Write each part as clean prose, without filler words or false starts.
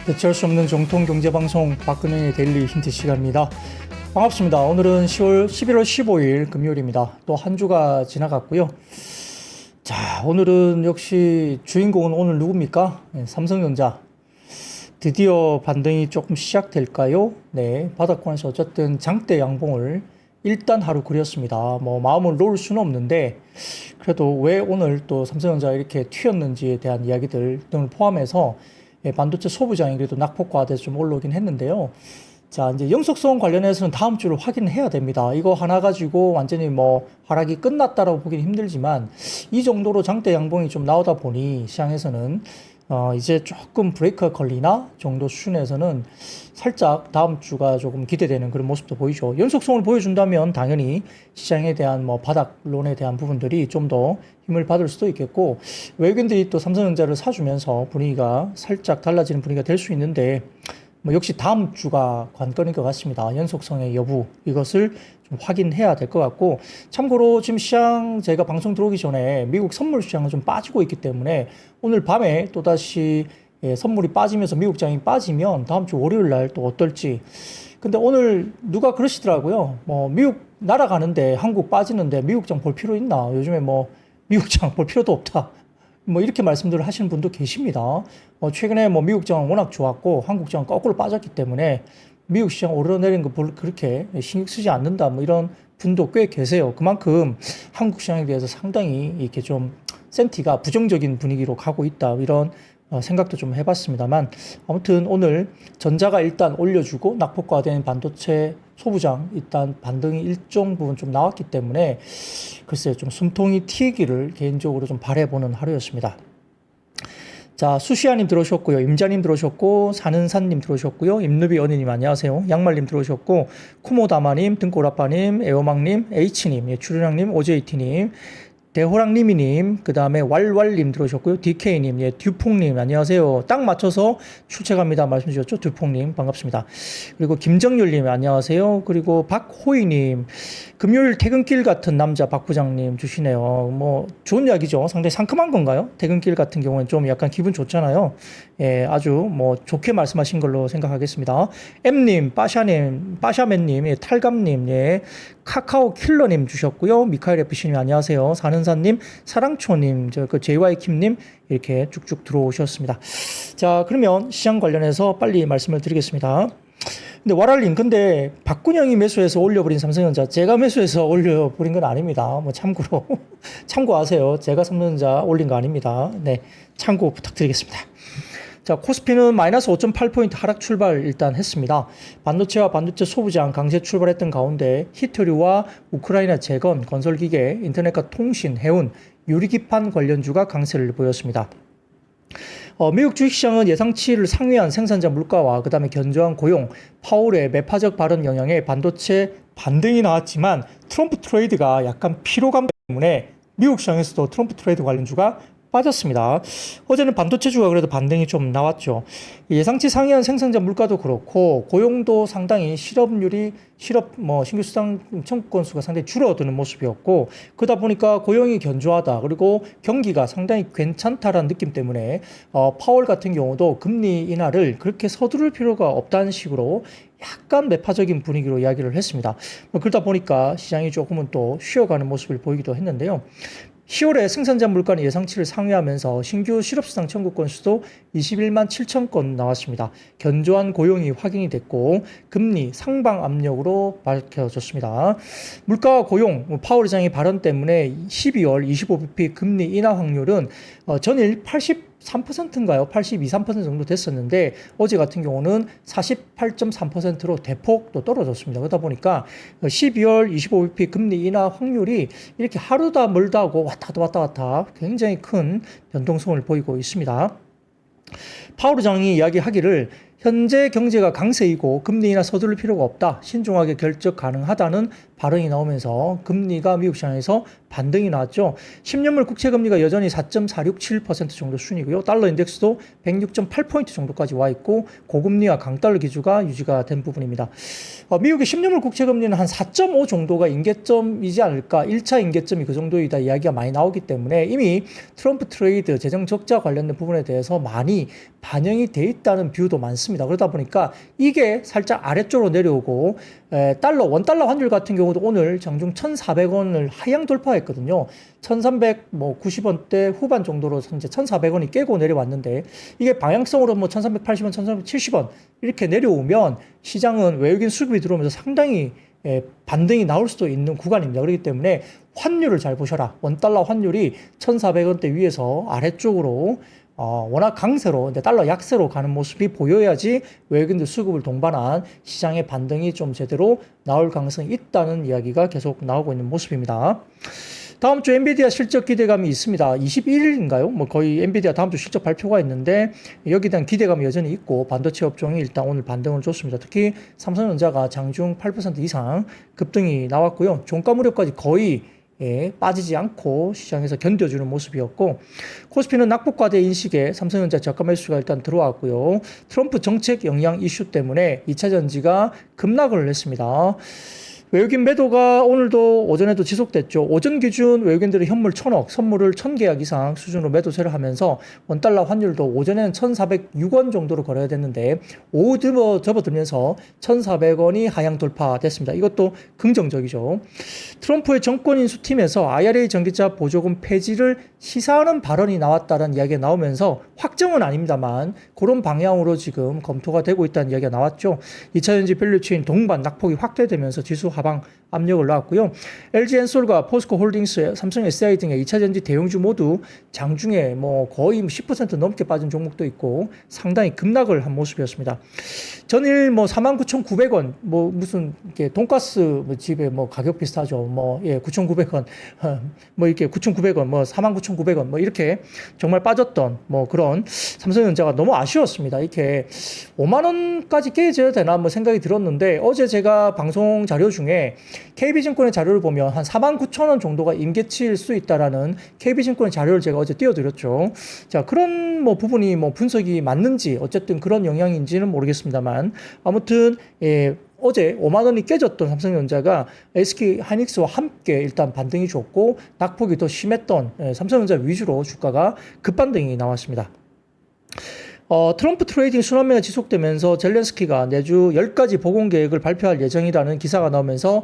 대체할 수 없는 정통 경제방송 박근혜의 데일리 힌트 시간입니다. 반갑습니다. 오늘은 11월 15일 금요일입니다. 또 한 주가 지나갔고요. 자, 오늘은 역시 주인공은 오늘 누굽니까? 네, 삼성전자. 드디어 반등이 조금 시작될까요? 네, 바닥권에서 어쨌든 장대 양봉을 일단 하루 그렸습니다. 뭐 마음을 놓을 수는 없는데 그래도 왜 오늘 또 삼성전자가 이렇게 튀었는지에 대한 이야기들 등을 포함해서 반도체 소부장이 그래도 낙폭과대해서 좀 올라오긴 했는데요. 자, 이제 영속성 관련해서는 다음 주를 확인해야 됩니다. 이거 하나 가지고 완전히 뭐 하락이 끝났다라고 보기는 힘들지만 이 정도로 장대 양봉이 좀 나오다 보니 시장에서는 이제 조금 브레이크가 걸리나 정도 수준에서는 살짝 다음 주가 조금 기대되는 그런 모습도 보이죠. 연속성을 보여준다면 당연히 시장에 대한 뭐 바닥론에 대한 부분들이 좀 더 힘을 받을 수도 있겠고, 외국인들이 또 삼성전자를 사주면서 분위기가 살짝 달라지는 분위기가 될 수 있는데, 뭐 역시 다음 주가 관건인 것 같습니다. 연속성의 여부, 이것을 좀 확인해야 될 것 같고, 참고로 지금 시장 제가 방송 들어오기 전에 미국 선물 시장은 좀 빠지고 있기 때문에 오늘 밤에 또다시 선물이 빠지면서 미국장이 빠지면 다음 주 월요일 날 또 어떨지. 근데 오늘 누가 그러시더라고요. 뭐 미국 날아가는데 한국 빠지는데 미국장 볼 필요 있나? 요즘에 뭐 미국장 볼 필요도 없다. 뭐 이렇게 말씀들을 하시는 분도 계십니다. 최근에 뭐 미국장은 워낙 좋았고 한국장은 거꾸로 빠졌기 때문에 미국 시장 오르내리는 거 별로 그렇게 신경 쓰지 않는다. 뭐 이런 분도 꽤 계세요. 그만큼 한국 시장에 대해서 상당히 이렇게 좀 센티가 부정적인 분위기로 가고 있다. 이런 생각도 좀 해봤습니다만, 아무튼 오늘 전자가 일단 올려주고 낙폭과된 반도체 소부장 일단 반등이 일정 부분 좀 나왔기 때문에 글쎄요, 좀 숨통이 튀기를 개인적으로 좀 바라보는 하루였습니다. 자, 수시아님 들어오셨고요. 임자님 들어오셨고, 사는산님 들어오셨고요. 임누비 언니님 안녕하세요. 양말님 들어오셨고, 쿠모다마님, 등골아빠님, 에어망님, H님, 추르량님, 오제이티님, 대호랑님이님, 그 다음에 왈왈님 들어오셨고요. DK님, 듀퐁님, 안녕하세요. 딱 맞춰서 출첵합니다. 말씀 주셨죠? 듀퐁님, 반갑습니다. 그리고 김정률님, 안녕하세요. 그리고 박호희님, 금요일 퇴근길 같은 남자 박 부장님 주시네요. 뭐, 좋은 이야기죠. 상당히 상큼한 건가요? 퇴근길 같은 경우는 좀 약간 기분 좋잖아요. 예, 아주 뭐, 좋게 말씀하신 걸로 생각하겠습니다. M님, 빠샤님, 빠샤맨님, 탈감님, 카카오 킬러님 주셨고요. 미카엘 FC님 안녕하세요. 사는사님, 사랑초님, 그 JY킴님 이렇게 쭉쭉 들어오셨습니다. 자, 그러면 시장 관련해서 빨리 말씀을 드리겠습니다. 근데 와랄님, 근데 박근영이 매수해서 올려버린 삼성전자, 제가 매수해서 올려버린 건 아닙니다. 뭐 참고로 참고하세요. 제가 삼성전자 올린 거 아닙니다. 네, 참고 부탁드리겠습니다. 자, 코스피는 마이너스 5.8포인트 하락 출발 일단 했습니다. 반도체와 반도체 소부장 강세 출발했던 가운데 히토류와 우크라이나 재건, 건설기계, 인터넷과 통신, 해운, 유리기판 관련주가 강세를 보였습니다. 미국 주식시장은 예상치를 상회한 생산자 물가와 그 다음에 견조한 고용, 파월의 매파적 발언 영향에 반도체 반등이 나왔지만 트럼프 트레이드가 약간 피로감 때문에 미국 시장에서도 트럼프 트레이드 관련주가 빠졌습니다. 어제는 반도체주가 그래도 반등이 좀 나왔죠. 예상치 상회한 생산자 물가도 그렇고 고용도 상당히 실업률이 신규 수당 청구 건수가 상당히 줄어드는 모습이었고, 그러다 보니까 고용이 견조하다, 그리고 경기가 상당히 괜찮다라는 느낌 때문에 파월 같은 경우도 금리 인하를 그렇게 서두를 필요가 없다는 식으로 약간 매파적인 분위기로 이야기를 했습니다. 그러다 보니까 시장이 조금은 또 쉬어가는 모습을 보이기도 했는데요. 10월에 생산자 물가는 예상치를 상회하면서 신규 실업수당 청구 건수도 21만 7천 건 나왔습니다. 견조한 고용이 확인이 됐고 금리 상방 압력으로 밝혀졌습니다. 물가와 고용, 파월 의장의 발언 때문에 12월 25bp 금리 인하 확률은 전일 83%인가요? 82, 3% 정도 됐었는데 어제 같은 경우는 48.3%로 대폭 또 떨어졌습니다. 그러다 보니까 12월 25bp 금리 인하 확률이 이렇게 하루다 멀다 하고 왔다 갔다 굉장히 큰 변동성을 보이고 있습니다. 파월 의장이 이야기하기를 현재 경제가 강세이고 금리나 서두를 필요가 없다. 신중하게 결정 가능하다는 발언이 나오면서 금리가 미국 시장에서 반등이 나왔죠. 10년물 국채 금리가 여전히 4.467% 정도 수준이고요. 달러 인덱스도 106.8포인트 정도까지 와 있고 고금리와 강달러 기조가 유지가 된 부분입니다. 미국의 10년물 국채 금리는 한 4.5 정도가 임계점이지 않을까. 1차 임계점이 그 정도이다 이야기가 많이 나오기 때문에 이미 트럼프 트레이드 재정 적자 관련된 부분에 대해서 많이 반영이 돼 있다는 뷰도 많습니다. 그러다 보니까 이게 살짝 아래쪽으로 내려오고 원달러 환율 같은 경우도 오늘 장중 1,400원을 하향 돌파했거든요. 1,390원대 후반 정도로 현재 1,400원이 깨고 내려왔는데 이게 방향성으로 뭐 1,380원, 1,370원 이렇게 내려오면 시장은 외국인 수급이 들어오면서 상당히 반등이 나올 수도 있는 구간입니다. 그렇기 때문에 환율을 잘 보셔라. 원달러 환율이 1,400원대 위에서 아래쪽으로 워낙 강세로, 달러 약세로 가는 모습이 보여야지 외국인들 수급을 동반한 시장의 반등이 좀 제대로 나올 가능성이 있다는 이야기가 계속 나오고 있는 모습입니다. 다음 주 엔비디아 실적 기대감이 있습니다. 21일인가요? 뭐 거의 엔비디아 다음 주 실적 발표가 있는데 여기에 대한 기대감이 여전히 있고 반도체 업종이 일단 오늘 반등을 줬습니다. 특히 삼성전자가 장중 8% 이상 급등이 나왔고요. 종가 무렵까지 거의 빠지지 않고 시장에서 견뎌주는 모습이었고 코스피는 낙폭과대 인식에 삼성전자 저가 매수가 일단 들어왔고요. 트럼프 정책 영향 이슈 때문에 2차전지가 급락을 했습니다. 외국인 매도가 오늘도 오전에도 지속됐죠. 오전 기준 외국인들이 현물 1,000억, 선물을 1,000계약 이상 수준으로 매도세를 하면서 원달러 환율도 오전에는 1,406원 정도로 거래가 됐는데 오후 접어들면서 1,400원이 하향 돌파됐습니다. 이것도 긍정적이죠. 트럼프의 정권 인수팀에서 IRA 전기차 보조금 폐지를 시사하는 발언이 나왔다는 이야기가 나오면서 확정은 아닙니다만 그런 방향으로 지금 검토가 되고 있다는 이야기가 나왔죠. 2차전지 밸류체인 동반 낙폭이 확대되면서 지수 하방 압력을 넣었고요. LG엔솔과 포스코홀딩스, 삼성 SDI 등의 2차전지 대형주 모두 장중에 뭐 거의 10% 넘게 빠진 종목도 있고 상당히 급락을 한 모습이었습니다. 전일 뭐 49,900원, 뭐 무슨 이렇게 돈가스 집에 뭐 가격 비슷하죠. 뭐 9,900원, 뭐 이렇게 9,900원, 뭐 49,900원, 뭐 이렇게 정말 빠졌던 뭐 그런 삼성전자가 너무 아쉬웠습니다. 이렇게 5만 원까지 깨져야 되나 뭐 생각이 들었는데 어제 제가 방송 자료 중에 KB증권의 자료를 보면 한 49,000원 정도가 임계치일 수 있다라는 KB증권의 자료를 제가 어제 띄워드렸죠. 자, 그런 뭐 부분이 뭐 분석이 맞는지 어쨌든 그런 영향인지는 모르겠습니다만 아무튼 어제 5만 원이 깨졌던 삼성전자가 SK 하이닉스와 함께 일단 반등이 좋고 낙폭이 더 심했던 삼성전자 위주로 주가가 급반등이 나왔습니다. 트럼프 트레이딩 순환매가 지속되면서 젤렌스키가 내주 10가지 복원 계획을 발표할 예정이라는 기사가 나오면서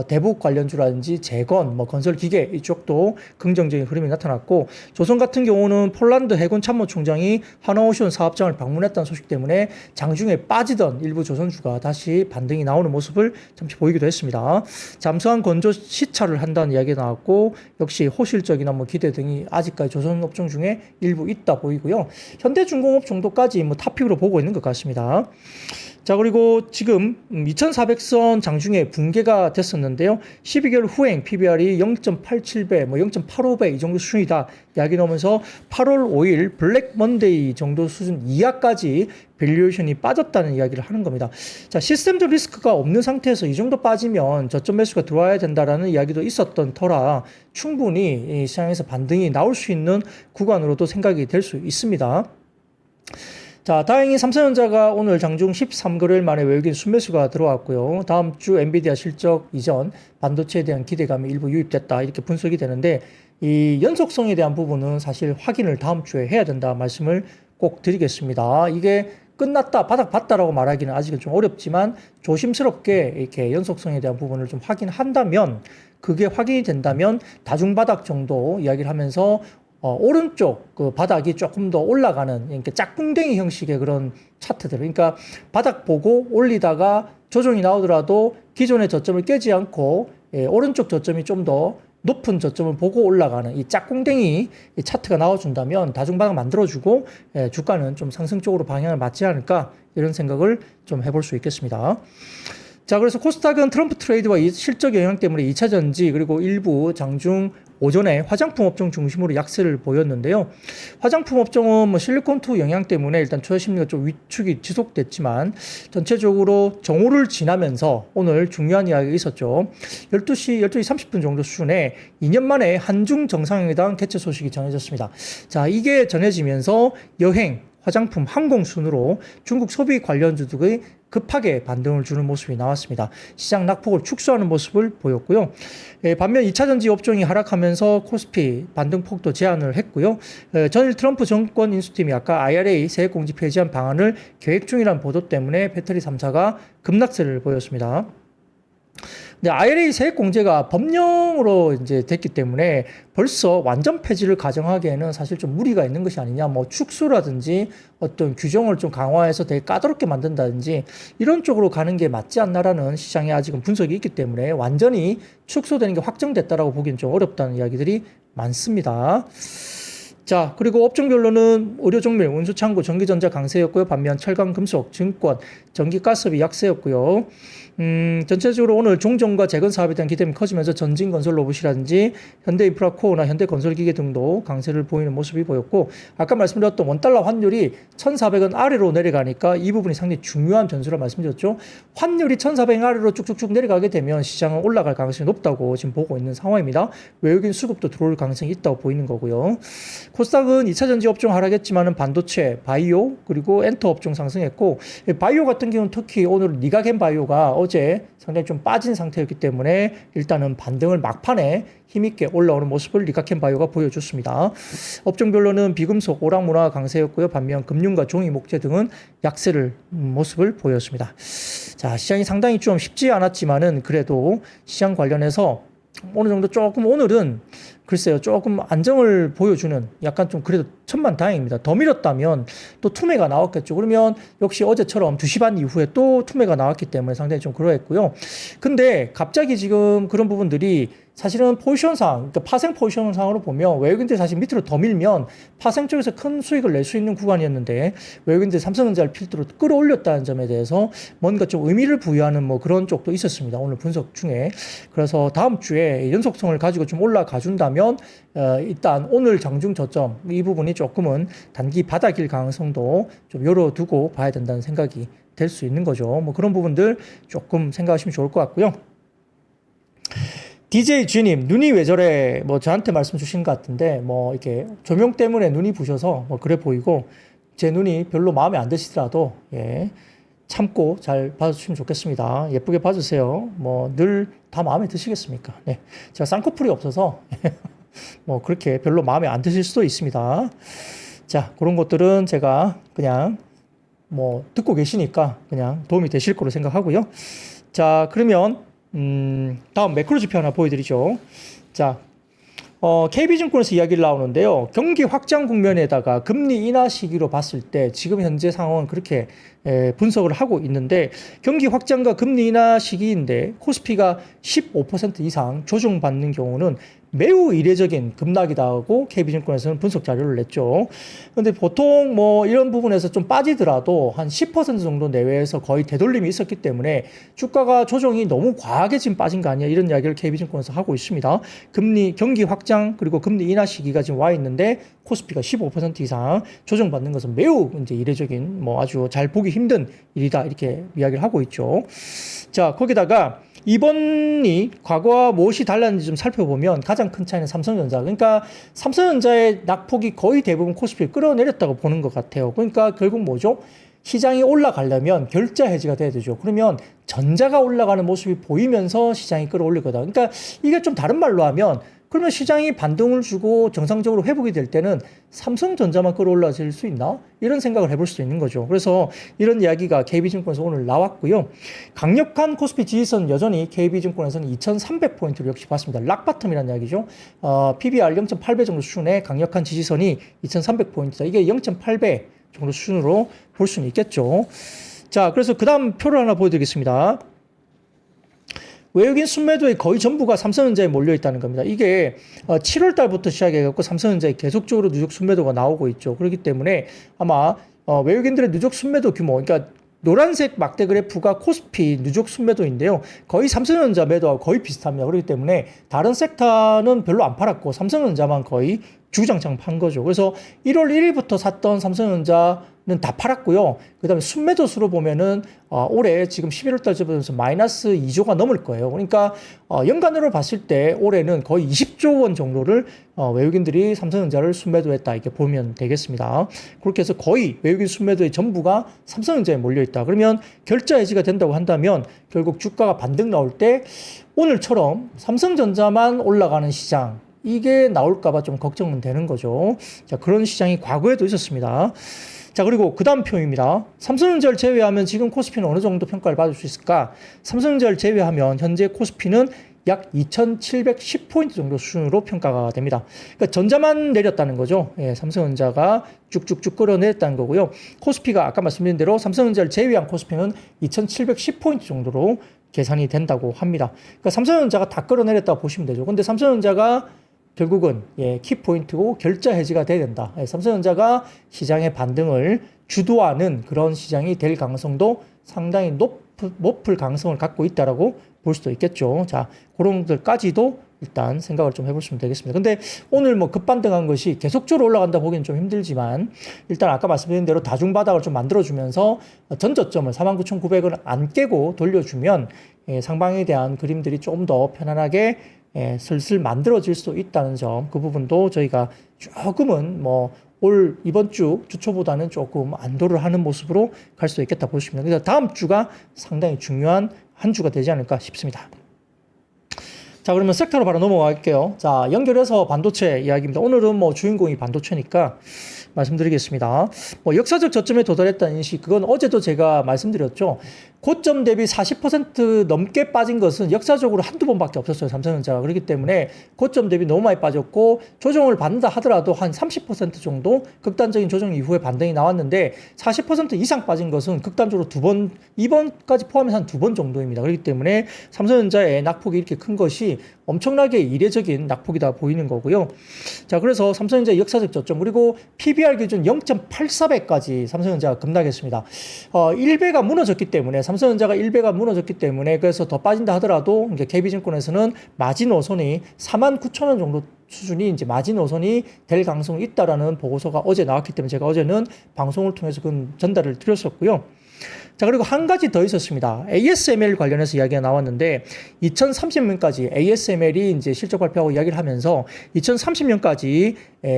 대북 관련주라든지 재건, 뭐 건설 기계 이쪽도 긍정적인 흐름이 나타났고 조선 같은 경우는 폴란드 해군 참모총장이 하나오션 사업장을 방문했다는 소식 때문에 장중에 빠지던 일부 조선주가 다시 반등이 나오는 모습을 잠시 보이기도 했습니다. 잠수함 건조 시찰을 한다는 이야기가 나왔고 역시 호실적이나 뭐 기대 등이 아직까지 조선 업종 중에 일부 있다 보이고요. 현대중공업 정도까지 뭐 탑픽으로 보고 있는 것 같습니다. 자, 그리고 지금 2400선 장중에 붕괴가 됐었는데요. 12개월 후행 PBR이 0.87배, 뭐 0.85배 이 정도 수준이다 이야기 나오면서 8월 5일 블랙 먼데이 정도 수준 이하까지 밸류에이션이 빠졌다는 이야기를 하는 겁니다. 자, 시스템적 리스크가 없는 상태에서 이 정도 빠지면 저점 매수가 들어와야 된다라는 이야기도 있었던 터라 충분히 이 시장에서 반등이 나올 수 있는 구간으로도 생각이 될 수 있습니다. 자, 다행히 삼성전자가 오늘 장중 13거래일 만에 외국인 순매수가 들어왔고요. 다음 주 엔비디아 실적 이전 반도체에 대한 기대감이 일부 유입됐다 이렇게 분석이 되는데 이 연속성에 대한 부분은 사실 확인을 다음 주에 해야 된다 말씀을 꼭 드리겠습니다. 이게 끝났다, 바닥 봤다라고 말하기는 아직은 좀 어렵지만 조심스럽게 이렇게 연속성에 대한 부분을 좀 확인한다면 그게 확인이 된다면 다중바닥 정도 이야기를 하면서 오른쪽 그 바닥이 조금 더 올라가는 이렇게 짝꿍댕이 형식의 그런 차트들, 그러니까 바닥 보고 올리다가 조정이 나오더라도 기존의 저점을 깨지 않고 오른쪽 저점이 좀 더 높은 저점을 보고 올라가는 이 짝꿍댕이 이 차트가 나와준다면 다중바닥 만들어주고 주가는 좀 상승적으로 방향을 맞지 않을까 이런 생각을 좀 해볼 수 있겠습니다. 자, 그래서 코스닥은 트럼프 트레이드와 실적 영향 때문에 2차전지 그리고 일부 장중 오전에 화장품 업종 중심으로 약세를 보였는데요. 화장품 업종은 뭐 실리콘2 영향 때문에 일단 투자 심리가 좀 위축이 지속됐지만 전체적으로 정오를 지나면서 오늘 중요한 이야기가 있었죠. 12시 30분 정도 수준에 2년 만에 한중 정상회담 개최 소식이 전해졌습니다. 자, 이게 전해지면서 여행, 화장품, 항공 순으로 중국 소비 관련주들의 급하게 반등을 주는 모습이 나왔습니다. 시장 낙폭을 축소하는 모습을 보였고요. 반면 2차전지 업종이 하락하면서 코스피 반등폭도 제한을 했고요. 전일 트럼프 정권 인수팀이 아까 IRA 세액공지 폐지한 방안을 계획 중이라는 보도 때문에 배터리 3사가 급락세를 보였습니다. 근데 IRA 세액 공제가 법령으로 이제 됐기 때문에 벌써 완전 폐지를 가정하기에는 사실 좀 무리가 있는 것이 아니냐, 뭐 축소라든지 어떤 규정을 좀 강화해서 되게 까다롭게 만든다든지 이런 쪽으로 가는 게 맞지 않나라는 시장에 아직은 분석이 있기 때문에 완전히 축소되는 게 확정됐다라고 보기는 좀 어렵다는 이야기들이 많습니다. 자, 그리고 업종별로는 의료종밀, 운수창고, 전기전자 강세였고요. 반면 철강, 금속, 증권, 전기가스비 약세였고요. 전체적으로 오늘 종전과 재건 사업에 대한 기대감이 커지면서 전진건설 로봇이라든지 현대인프라코어나 현대건설기계 등도 강세를 보이는 모습이 보였고, 아까 말씀드렸던 원달러 환율이 1,400원 아래로 내려가니까 이 부분이 상당히 중요한 변수라 말씀드렸죠. 환율이 1,400원 아래로 쭉쭉쭉 내려가게 되면 시장은 올라갈 가능성이 높다고 지금 보고 있는 상황입니다. 외국인 수급도 들어올 가능성이 있다고 보이는 거고요. 코스닥은 2차전지 업종 하락했지만은 반도체, 바이오, 그리고 엔터 업종 상승했고, 바이오 같은 경우는 특히 오늘 니가겐 바이오가 어제 상당히 좀 빠진 상태였기 때문에 일단은 반등을 막판에 힘있게 올라오는 모습을 니가켄 바이오가 보여줬습니다. 업종별로는 비금속, 오락문화 강세였고요. 반면 금융과 종이, 목재 등은 약세를 모습을 보였습니다. 자, 시장이 상당히 좀 쉽지 않았지만은 그래도 시장 관련해서 어느 정도 조금 오늘은 글쎄요, 조금 안정을 보여주는 약간 좀 그래도 천만다행입니다. 더 밀었다면 또 투매가 나왔겠죠. 그러면 역시 어제처럼 2시 반 이후에 또 투매가 나왔기 때문에 상당히 좀 그러했고요. 근데 갑자기 지금 그런 부분들이 사실은 포지션상, 그러니까 파생 포지션상으로 보면 외국인들이 사실 밑으로 더 밀면 파생 쪽에서 큰 수익을 낼 수 있는 구간이었는데 외국인들이 삼성전자를 필두로 끌어올렸다는 점에 대해서 뭔가 좀 의미를 부여하는 뭐 그런 쪽도 있었습니다. 오늘 분석 중에. 그래서 다음 주에 연속성을 가지고 좀 올라가 준다면 일단 오늘 장중 저점 이 부분이 조금은 단기 바닥일 가능성도 좀 열어두고 봐야 된다는 생각이 될 수 있는 거죠. 뭐 그런 부분들 조금 생각하시면 좋을 것 같고요. DJ G님, 눈이 왜 저래? 뭐 저한테 말씀 주신 것 같은데, 뭐 이렇게 조명 때문에 눈이 부셔서 뭐 그래 보이고, 제 눈이 별로 마음에 안 드시더라도, 예, 참고 잘 봐주시면 좋겠습니다. 예쁘게 봐주세요. 뭐 늘 다 마음에 드시겠습니까? 네. 제가 쌍꺼풀이 없어서, 뭐 그렇게 별로 마음에 안 드실 수도 있습니다. 자, 그런 것들은 제가 그냥 뭐 듣고 계시니까 그냥 도움이 되실 거로 생각하고요. 자, 그러면 다음 매크로 지표 하나 보여드리죠. 자, KB증권에서 이야기를 나오는데요. 경기 확장 국면에다가 금리 인하 시기로 봤을 때 지금 현재 상황은 그렇게 분석을 하고 있는데 경기 확장과 금리 인하 시기인데 코스피가 15% 이상 조정받는 경우는 매우 이례적인 급락이다고 KB증권에서는 분석 자료를 냈죠. 그런데 보통 뭐 이런 부분에서 좀 빠지더라도 한 10% 정도 내외에서 거의 되돌림이 있었기 때문에 주가가 조정이 너무 과하게 지금 빠진 거 아니야 이런 이야기를 KB증권에서 하고 있습니다. 경기 확장 그리고 금리 인하 시기가 지금 와 있는데 코스피가 15% 이상 조정받는 것은 매우 이제 이례적인 뭐 아주 잘 보기 힘든 일이다 이렇게 이야기를 하고 있죠. 자, 거기다가 이번이 과거와 무엇이 달랐는지 좀 살펴보면 가장 큰 차이는 삼성전자. 그러니까 삼성전자의 낙폭이 거의 대부분 코스피를 끌어내렸다고 보는 것 같아요. 그러니까 결국 뭐죠? 시장이 올라가려면 결자 해지가 돼야 되죠. 그러면 전자가 올라가는 모습이 보이면서 시장이 끌어올릴 거다. 그러니까 이게 좀 다른 말로 하면 그러면 시장이 반등을 주고 정상적으로 회복이 될 때는 삼성전자만 끌어올라질 수 있나? 이런 생각을 해볼 수도 있는 거죠. 그래서 이런 이야기가 KB증권에서 오늘 나왔고요. 강력한 코스피 지지선 여전히 KB증권에서는 2300포인트를 역시 봤습니다. 락바텀이라는 이야기죠. PBR 0.8배 정도 수준의 강력한 지지선이 2300포인트다. 이게 0.8배 정도 수준으로 볼 수는 있겠죠. 자, 그래서 그 다음 표를 하나 보여드리겠습니다. 외국인 순매도의 거의 전부가 삼성전자에 몰려있다는 겁니다. 이게 7월 달부터 시작해갖고 삼성전자에 계속적으로 누적 순매도가 나오고 있죠. 그렇기 때문에 아마 외국인들의 누적 순매도 규모, 그러니까 노란색 막대 그래프가 코스피 누적 순매도인데요. 거의 삼성전자 매도하고 거의 비슷합니다. 그렇기 때문에 다른 섹터는 별로 안 팔았고 삼성전자만 거의 주장창 판 거죠. 그래서 1월 1일부터 샀던 삼성전자는 다 팔았고요. 그 다음에 순매도 수로 보면은 올해 지금 11월 달 접어들면서 마이너스 2조가 넘을 거예요. 그러니까 연간으로 봤을 때 올해는 거의 20조 원 정도를 외국인들이 삼성전자를 순매도했다 이렇게 보면 되겠습니다. 그렇게 해서 거의 외국인 순매도의 전부가 삼성전자에 몰려있다. 그러면 결자 해지가 된다고 한다면 결국 주가가 반등 나올 때 오늘처럼 삼성전자만 올라가는 시장 이게 나올까봐 좀 걱정은 되는 거죠. 자, 그런 시장이 과거에도 있었습니다. 자, 그리고 그 다음 표입니다. 삼성전자를 제외하면 지금 코스피는 어느 정도 평가를 받을 수 있을까? 삼성전자를 제외하면 현재 코스피는 약 2710포인트 정도 수준으로 평가가 됩니다. 그러니까 전자만 내렸다는 거죠. 예, 삼성전자가 쭉쭉쭉 끌어내렸다는 거고요. 코스피가 아까 말씀드린 대로 삼성전자를 제외한 코스피는 2710포인트 정도로 계산이 된다고 합니다. 그러니까 삼성전자가 다 끌어내렸다고 보시면 되죠. 근데 삼성전자가 결국은 키포인트고 결자 해지가 돼야 된다. 삼성전자가 시장의 반등을 주도하는 그런 시장이 될 가능성도 상당히 높을 가능성을 갖고 있다라고 볼 수도 있겠죠. 자, 그런 것들까지도 일단 생각을 좀 해보시면 되겠습니다. 근데 오늘 뭐 급반등한 것이 계속적으로 올라간다 보기는 좀 힘들지만 일단 아까 말씀드린 대로 다중바닥을 좀 만들어주면서 전저점을 49,900을 안 깨고 돌려주면 상방에 대한 그림들이 조금 더 편안하게 슬슬 만들어질 수도 있다는 점, 그 부분도 저희가 조금은 이번 주 주초보다는 조금 안도를 하는 모습으로 갈 수도 있겠다 보시면, 그래서 다음 주가 상당히 중요한 한 주가 되지 않을까 싶습니다. 자, 그러면 섹터로 바로 넘어갈게요. 자, 연결해서 반도체 이야기입니다. 오늘은 주인공이 반도체니까 말씀드리겠습니다. 역사적 저점에 도달했다는 인식, 그건 어제도 제가 말씀드렸죠. 고점 대비 40% 넘게 빠진 것은 역사적으로 한두 번밖에 없었어요, 삼성전자가. 그렇기 때문에 고점 대비 너무 많이 빠졌고, 조정을 받는다 하더라도 한 30% 정도 극단적인 조정 이후에 반등이 나왔는데, 40% 이상 빠진 것은 극단적으로 두 번, 이번까지 포함해서 한 두 번 정도입니다. 그렇기 때문에 삼성전자의 낙폭이 이렇게 큰 것이 엄청나게 이례적인 낙폭이다 보이는 거고요. 자, 그래서 삼성전자의 역사적 저점, 그리고 PBR 기준 0.84배까지 삼성전자가 급락했습니다. 1배가 무너졌기 때문에, 삼성전자가 1배가 무너졌기 때문에, 그래서 더 빠진다 하더라도 이제 KB증권에서는 마지노선이 49,000원 정도 수준이 이제 마지노선이 될 가능성이 있다라는 보고서가 어제 나왔기 때문에 제가 어제는 방송을 통해서 그 전달을 드렸었고요. 자, 그리고 한 가지 더 있었습니다. ASML 관련해서 이야기가 나왔는데, 2030년까지 ASML이 이제 실적 발표하고 이야기를 하면서 2030년까지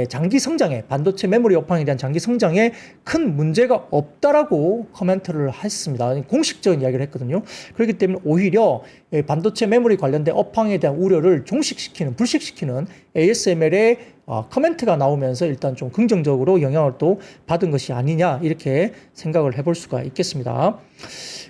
장기 성장에, 반도체 메모리 업황에 대한 장기 성장에 큰 문제가 없다라고 코멘트를 했습니다. 공식적인 이야기를 했거든요. 그렇기 때문에 오히려 반도체 메모리 관련된 업황에 대한 우려를 불식시키는 ASML의 코멘트가 나오면서 일단 좀 긍정적으로 영향을 또 받은 것이 아니냐, 이렇게 생각을 해볼 수가 있겠습니다.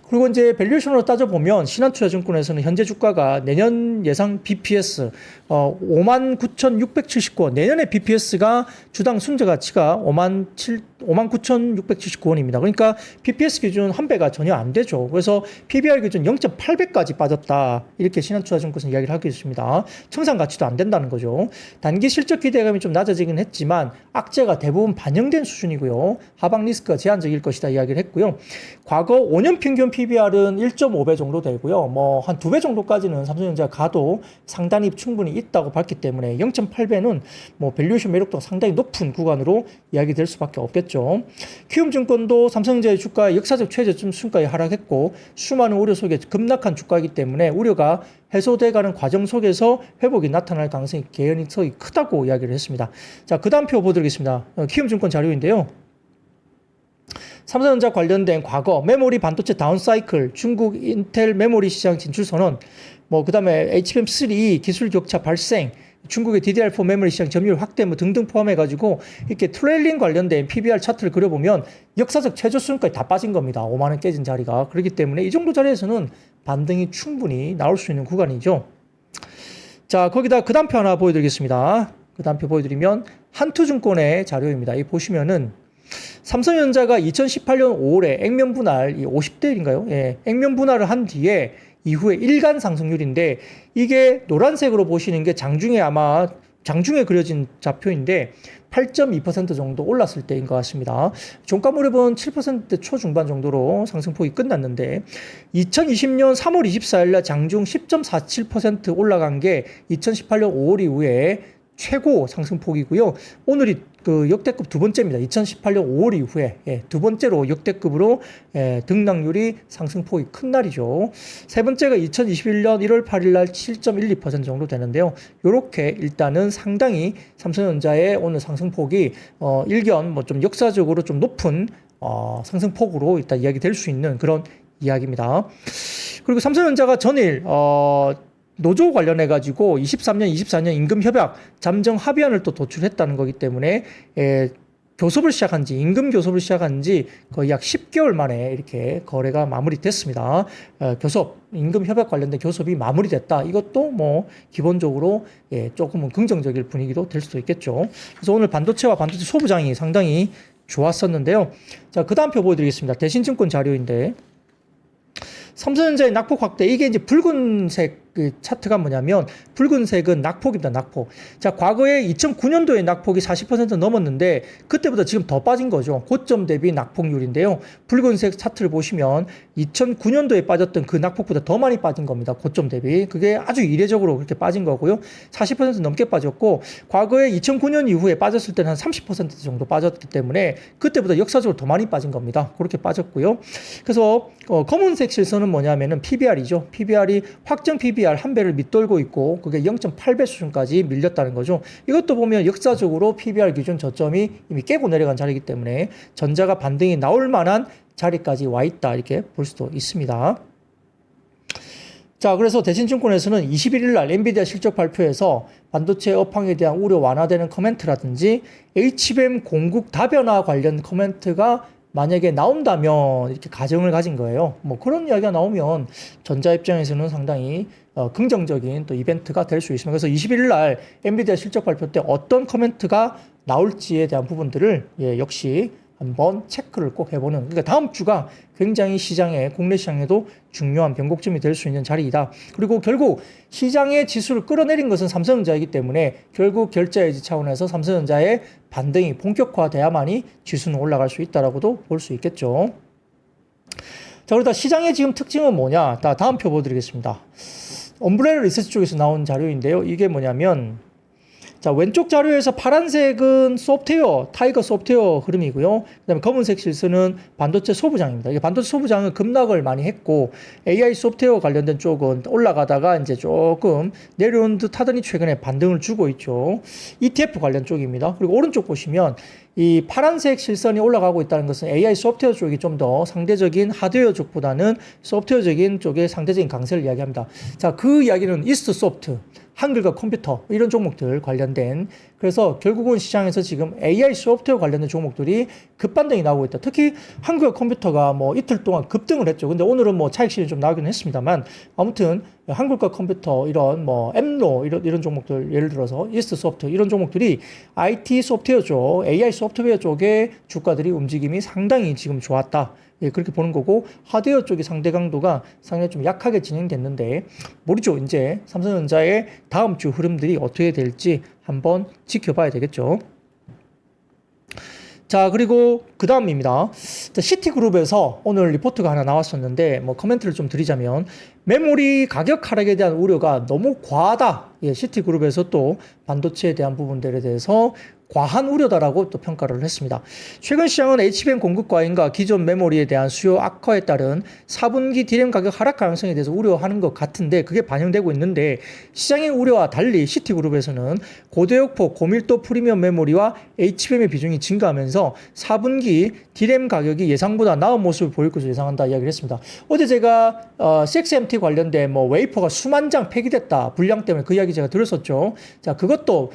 그리고 이제 밸류에이션으로 따져보면 신한투자증권에서는 현재 주가가 내년 예상 BPS 59,679원, 내년에 BPS가 주당 순재 가치가 59,679원입니다. 그러니까 BPS 기준 한 배가 전혀 안 되죠. 그래서 PBR 기준 0.8배까지 빠졌다, 이렇게 신한투자증권에서 이야기를 하고 있습니다. 청산 가치도 안 된다는 거죠. 단기 실적 기대감이 좀 낮아지긴 했지만 악재가 대부분 반영된 수준이고요. 하방 리스크가 제한적일 것이다 이야기를 했고요. 과거 5년 평균 PBR은 1.5배 정도 되고요. 한 2배 정도까지는 삼성전자가 가도 상당히 충분히 있다고 봤기 때문에 0.8배는 밸류에이션 매력도가 상당히 높은 구간으로 이야기될 수밖에 없겠죠. 키움증권도 삼성전자의 주가의 역사적 최저점 수준까지 하락했고, 수많은 우려 속에 급락한 주가이기 때문에 우려가 해소돼가는 과정 속에서 회복이 나타날 가능성이 개연성이 크다고 이야기를 했습니다. 자, 그 다음 표 보도록 하겠습니다. 키움증권 자료인데요. 삼성전자 관련된 과거 메모리 반도체 다운사이클, 중국 인텔 메모리 시장 진출 선언, 그 다음에 HBM3 기술 격차 발생, 중국의 DDR4 메모리 시장 점유율 확대 등등 포함해가지고 이렇게 트레일링 관련된 PBR 차트를 그려보면 역사적 최저 수준까지 다 빠진 겁니다. 5만원 깨진 자리가. 그렇기 때문에 이 정도 자리에서는 반등이 충분히 나올 수 있는 구간이죠. 자, 거기다 그 다음 표 하나 보여드리겠습니다. 그 다음 표 보여드리면 한투증권의 자료입니다. 이 보시면은 삼성전자가 2018년 5월에 액면 분할, 50대 1인가요? 예, 액면 분할을 한 뒤에 이후에 일간 상승률인데, 이게 노란색으로 보시는 게 장중에 아마 장중에 그려진 좌표인데 8.2% 정도 올랐을 때인 것 같습니다. 종가 무렵은 7% 초중반 정도로 상승폭이 끝났는데 2020년 3월 24일 날 장중 10.47% 올라간 게 2018년 5월 이후에 최고 상승폭이고요. 오늘이 그 역대급 두 번째입니다. 2018년 5월 이후에 두 번째로 역대급으로 등락률이 상승폭이 큰 날이죠. 세 번째가 2021년 1월 8일 날 7.12% 정도 되는데요. 이렇게 일단은 상당히 삼성전자의 오늘 상승폭이 일견 뭐 좀 역사적으로 좀 높은 상승폭으로 일단 이야기될 수 있는 그런 이야기입니다. 그리고 삼성전자가 전일 노조 관련해가지고 23년, 24년 임금 협약 잠정 합의안을 또 도출했다는 거기 때문에 교섭을 시작한 지, 임금 교섭을 시작한 지 거의 약 10개월 만에 이렇게 거래가 마무리됐습니다. 임금 협약 관련된 교섭이 마무리됐다. 이것도 뭐 기본적으로 조금은 긍정적일 분위기도 될 수도 있겠죠. 그래서 오늘 반도체와 반도체 소부장이 상당히 좋았었는데요. 자, 그 다음 표 보여드리겠습니다. 대신증권 자료인데 삼성전자의 낙폭 확대, 이게 이제 붉은색 그 차트가 뭐냐면, 붉은색은 낙폭입니다, 낙폭. 자, 과거에 2009년도에 낙폭이 40% 넘었는데, 그때보다 지금 더 빠진 거죠. 고점 대비 낙폭률인데요. 붉은색 차트를 보시면, 2009년도에 빠졌던 그 낙폭보다 더 많이 빠진 겁니다, 고점 대비. 그게 아주 이례적으로 그렇게 빠진 거고요. 40% 넘게 빠졌고, 과거에 2009년 이후에 빠졌을 때는 한 30% 정도 빠졌기 때문에, 그때보다 역사적으로 더 많이 빠진 겁니다. 그렇게 빠졌고요. 그래서, 검은색 실선은 뭐냐면은 PBR이죠. PBR이 확정 PBR 한 배를 밑돌고 있고 그게 0.8배 수준까지 밀렸다는 거죠. 이것도 보면 역사적으로 PBR 기준 저점이 이미 깨고 내려간 자리이기 때문에 전자가 반등이 나올 만한 자리까지 와 있다 이렇게 볼 수도 있습니다. 자, 그래서 대신증권에서는 21일 날 엔비디아 실적 발표에서 반도체 업황에 대한 우려 완화되는 코멘트라든지 HBM 공급 다변화 관련 코멘트가 만약에 나온다면 이렇게 가정을 가진 거예요. 뭐 그런 이야기가 나오면 전자 입장에서는 상당히 긍정적인 또 이벤트가 될 수 있습니다. 그래서 21일 날 엔비디아 실적 발표 때 어떤 코멘트가 나올지에 대한 부분들을 역시 한번 체크를 꼭 해보는, 그러니까 다음 주가 굉장히 시장에, 국내 시장에도 중요한 변곡점이 될 수 있는 자리이다. 그리고 결국 시장의 지수를 끌어내린 것은 삼성전자이기 때문에 결국 결자해지 차원에서 삼성전자의 반등이 본격화돼야만이 지수는 올라갈 수 있다라고도 볼 수 있겠죠. 자, 그러다 시장의 지금 특징은 뭐냐? 다음 표 보여드리겠습니다. 엄브레라 리서치 쪽에서 나온 자료인데요. 이게 뭐냐면, 자, 왼쪽 자료에서 파란색은 소프트웨어, 타이거 소프트웨어 흐름이고요. 그 다음에 검은색 실선은 반도체 소부장입니다. 이게 반도체 소부장은 급락을 많이 했고, AI 소프트웨어 관련된 쪽은 올라가다가 이제 조금 내려온 듯 하더니 최근에 반등을 주고 있죠. ETF 관련 쪽입니다. 그리고 오른쪽 보시면 이 파란색 실선이 올라가고 있다는 것은 AI 소프트웨어 쪽이 좀 더 상대적인 하드웨어 쪽보다는 소프트웨어적인 쪽의 상대적인 강세를 이야기합니다. 자, 그 이야기는 이스트 소프트, 한글과 컴퓨터 이런 종목들 관련된, 그래서 결국은 시장에서 지금 AI 소프트웨어 관련된 종목들이 급반등이 나오고 있다. 특히 한글과 컴퓨터가 뭐 이틀 동안 급등을 했죠. 근데 오늘은 뭐 차익 실현이 좀 나오긴 했습니다만, 아무튼 한글과 컴퓨터 이런 뭐 엠노 이런 종목들, 예를 들어서 이스트 소프트 이런 종목들이 IT 소프트웨어 쪽, AI 소프트웨어 쪽의 주가들이 움직임이 상당히 지금 좋았다. 그렇게 보는 거고, 하드웨어 쪽의 상대 강도가 상당히 좀 약하게 진행됐는데, 모르죠. 이제 삼성전자의 다음 주 흐름들이 어떻게 될지 한번 지켜봐야 되겠죠. 자, 그리고 그 다음입니다. 시티그룹에서 오늘 리포트가 하나 나왔었는데, 뭐 코멘트를 좀 드리자면, 메모리 가격 하락에 대한 우려가 너무 과하다. 시티그룹에서 또 반도체에 대한 부분들에 대해서 과한 우려다라고 또 평가를 했습니다. 최근 시장은 HBM 공급 과잉과 기존 메모리에 대한 수요 악화에 따른 4분기 DRAM 가격 하락 가능성에 대해서 우려하는 것 같은데, 그게 반영되고 있는데, 시장의 우려와 달리 시티그룹에서는 고대역폭, 고밀도 프리미엄 메모리와 HBM의 비중이 증가하면서 4분기 DRAM 가격이 예상보다 나은 모습을 보일 것으로 예상한다 이야기를 했습니다. 어제 제가 CXMT 관련된 뭐 웨이퍼가 수만 장 폐기됐다, 불량 때문에, 그 이야기 제가 들었었죠. 자, 그것도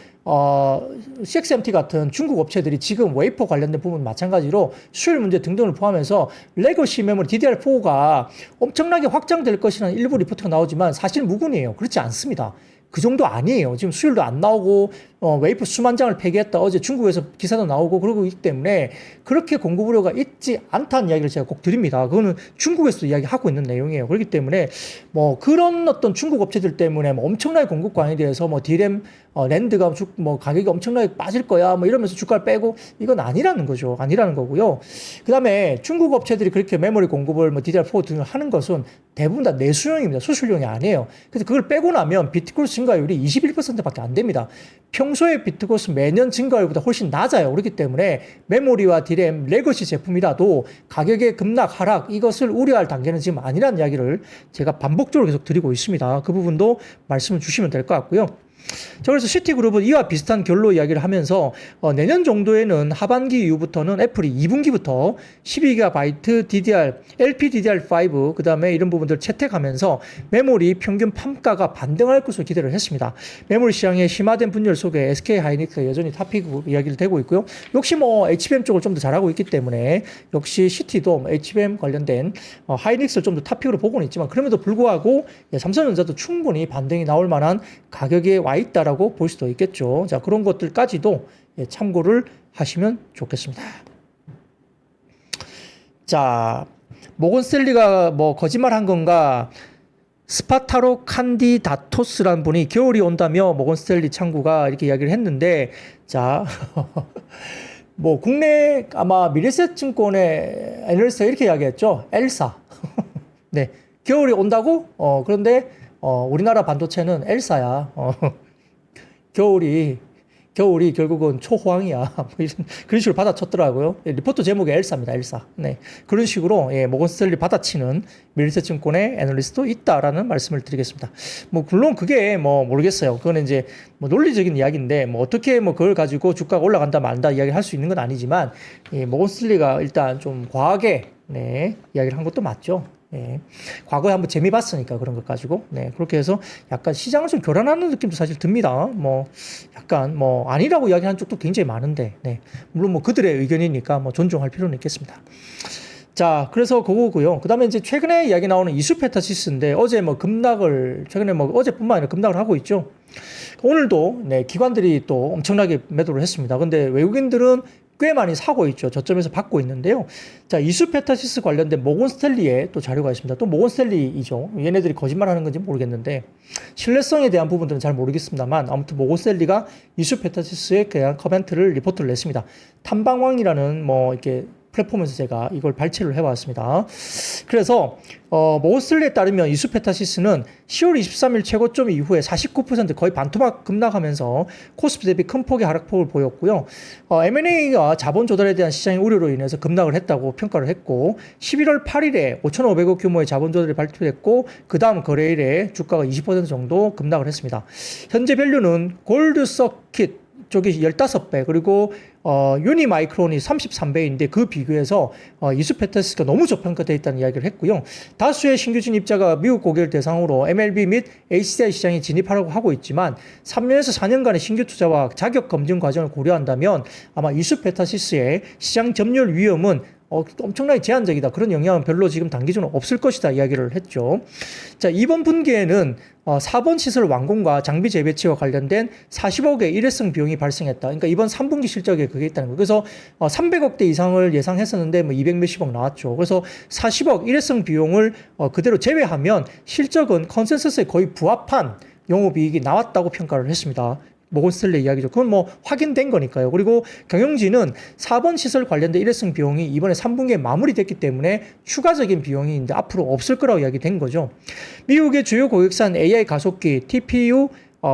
CXMT 같은 중국 업체들이 지금 웨이퍼 관련된 부분 마찬가지로 수율 문제 등등을 포함해서 레거시 메모리 DDR4가 엄청나게 확장될 것이라는 일부 리포트가 나오지만 사실 무근이에요. 그렇지 않습니다. 그 정도 아니에요. 지금 수율도 안 나오고 웨이프 수만 장을 폐기했다. 어제 중국에서 기사도 나오고 그러고 있기 때문에 그렇게 공급 우려가 있지 않다는 이야기를 제가 꼭 드립니다. 그거는 중국에서도 이야기하고 있는 내용이에요. 그렇기 때문에 뭐 그런 어떤 중국 업체들 때문에 뭐 엄청나게 공급 과잉에 대해서 뭐 D램 랜드가 뭐 가격이 엄청나게 빠질 거야 뭐 이러면서 주가를 빼고 이건 아니라는 거죠. 아니라는 거고요. 그다음에 중국 업체들이 그렇게 메모리 공급을 뭐 DDR4 등을 하는 것은 대부분 다 내수용입니다. 수출용이 아니에요. 그래서 그걸 빼고 나면 비트코스 증가율이 21%밖에 안 됩니다. 평소에 비트코스 매년 증가율보다 훨씬 낮아요. 그렇기 때문에 메모리와 D램 레거시 제품이라도 가격의 급락 하락 이것을 우려할 단계는 지금 아니라는 이야기를 제가 반복적으로 계속 드리고 있습니다. 그 부분도 말씀을 주시면 될 것 같고요. 자, 그래서 시티그룹은 이와 비슷한 결로 이야기를 하면서 내년 정도에는 하반기 이후부터는 애플이 2분기부터 12GB DDR, LPDDR5 그 다음에 이런 부분들 채택하면서 메모리 평균 판가가 반등할 것으로 기대를 했습니다. 메모리 시장의 심화된 분열 속에 SK 하이닉스가 여전히 탑픽으로 이야기를 되고 있고요. 역시 뭐 HBM 쪽을 좀 더 잘하고 있기 때문에 역시 시티도 HBM 관련된 하이닉스를 좀 더 탑픽으로 보고는 있지만 그럼에도 불구하고 삼성전자도 충분히 반등이 나올 만한 가격에 와 있다라고 볼 수도 있겠죠. 자, 그런 것들까지도 참고를 하시면 좋겠습니다. 자, 모건스탠리가 뭐 거짓말한 건가? 스파타로 칸디다토스라는 분이 겨울이 온다며 모건스탠리 창구가 이렇게 이야기를 했는데, 자, 뭐 국내 아마 미래에셋증권의 애널리스트가 이렇게 이야기했죠. 엘사. 네, 겨울이 온다고? 그런데 우리나라 반도체는 엘사야. 겨울이 결국은 초호황이야. 뭐 그런 식으로 받아쳤더라고요. 리포트 제목이 엘사입니다. 엘사. 네. 그런 식으로, 모건스탠리 받아치는 미래에셋증권의 애널리스트도 있다라는 말씀을 드리겠습니다. 뭐, 물론 그게 뭐, 모르겠어요. 그거는 이제 뭐 논리적인 이야기인데, 뭐, 어떻게 뭐, 그걸 가지고 주가가 올라간다, 만다 이야기를 할 수 있는 건 아니지만, 모건스탠리가 일단 좀 과하게, 이야기를 한 것도 맞죠. 네. 과거에 한번 재미 봤으니까 그런 것 가지고 그렇게 해서 약간 시장을 좀 교란하는 느낌도 사실 듭니다. 뭐 약간 뭐 아니라고 이야기하는 쪽도 굉장히 많은데 물론 뭐 그들의 의견이니까 뭐 존중할 필요는 있겠습니다. 자, 그래서 그거고요. 그 다음에 이제 최근에 이야기 나오는 이수페타시스인데 어제 뭐 급락을 최근에 뭐 어제뿐만 아니라 급락을 하고 있죠. 오늘도 기관들이 또 엄청나게 매도를 했습니다. 근데 외국인들은 꽤 많이 사고 있죠. 저점에서 받고 있는데요. 자, 이수페타시스 관련된 모건스탠리의 또 자료가 있습니다. 또 모건스탠리이죠. 얘네들이 거짓말하는 건지 모르겠는데 신뢰성에 대한 부분들은 잘 모르겠습니다만 아무튼 모건스탠리가 이수페타시스에 대한 커멘트를 리포트를 냈습니다. 탐방왕이라는 뭐 이렇게 플랫폼에서 제가 이걸 발췌를 해왔습니다. 그래서 모건스탠리에 따르면 이수페타시스는 10월 23일 최고점 이후에 49% 거의 반토막 급락하면서 코스피 대비 큰 폭의 하락폭을 보였고요. M&A가 자본 조달에 대한 시장의 우려로 인해서 급락을 했다고 평가를 했고 11월 8일에 5,500억 규모의 자본 조달이 발표됐고 그 다음 거래일에 주가가 20% 정도 급락을 했습니다. 현재 밸류는 골드 서킷 쪽이 15배 그리고 유니마이크론이 33배인데 그 비교해서 이수페타시스가 너무 저평가되어 있다는 이야기를 했고요. 다수의 신규 진입자가 미국 고객을 대상으로 MLB 및 HDI 시장에 진입하려고 하고 있지만 3년에서 4년간의 신규 투자와 자격 검증 과정을 고려한다면 아마 이수페타시스의 시장 점유율 위험은 엄청나게 제한적이다. 그런 영향은 별로 지금 단기적으로 없을 것이다 이야기를 했죠. 자, 이번 분기에는 4번 시설 완공과 장비 재배치와 관련된 40억의 일회성 비용이 발생했다. 그러니까 이번 3분기 실적에 그게 있다는 거예요. 그래서 300억대 이상을 예상했었는데 뭐 200 몇십억 나왔죠. 그래서 40억 일회성 비용을 그대로 제외하면 실적은 컨센서스에 거의 부합한 영업이익이 나왔다고 평가를 했습니다. 모건스탠리 이야기죠. 그건 뭐 확인된 거니까요. 그리고 경영진은 4번 시설 관련된 일회성 비용이 이번에 3분기에 마무리됐기 때문에 추가적인 비용이 이제 앞으로 없을 거라고 이야기된 거죠. 미국의 주요 고객사는 AI 가속기, TPU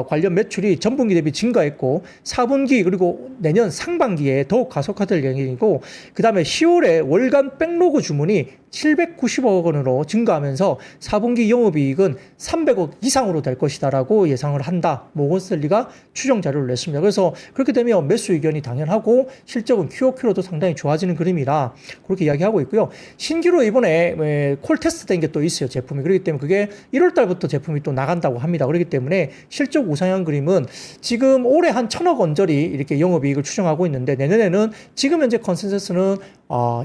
관련 매출이 전분기 대비 증가했고 4분기 그리고 내년 상반기에 더욱 가속화될 예정이고 그 다음에 10월에 월간 백로그 주문이 790억 원으로 증가하면서 4분기 영업이익은 300억 이상으로 될 것이다라고 예상을 한다. 모건스탠리가 추정 자료를 냈습니다. 그래서 그렇게 되면 매수 의견이 당연하고 실적은 QOQ로도 상당히 좋아지는 그림이라 그렇게 이야기하고 있고요. 신규로 이번에 콜 테스트 된 게 또 있어요. 제품이. 그렇기 때문에 그게 1월 달부터 제품이 또 나간다고 합니다. 그렇기 때문에 실적 우상향 그림은 지금 올해 한 1,000억 원짜리 이렇게 영업이익을 추정하고 있는데 내년에는 지금 현재 컨센서스는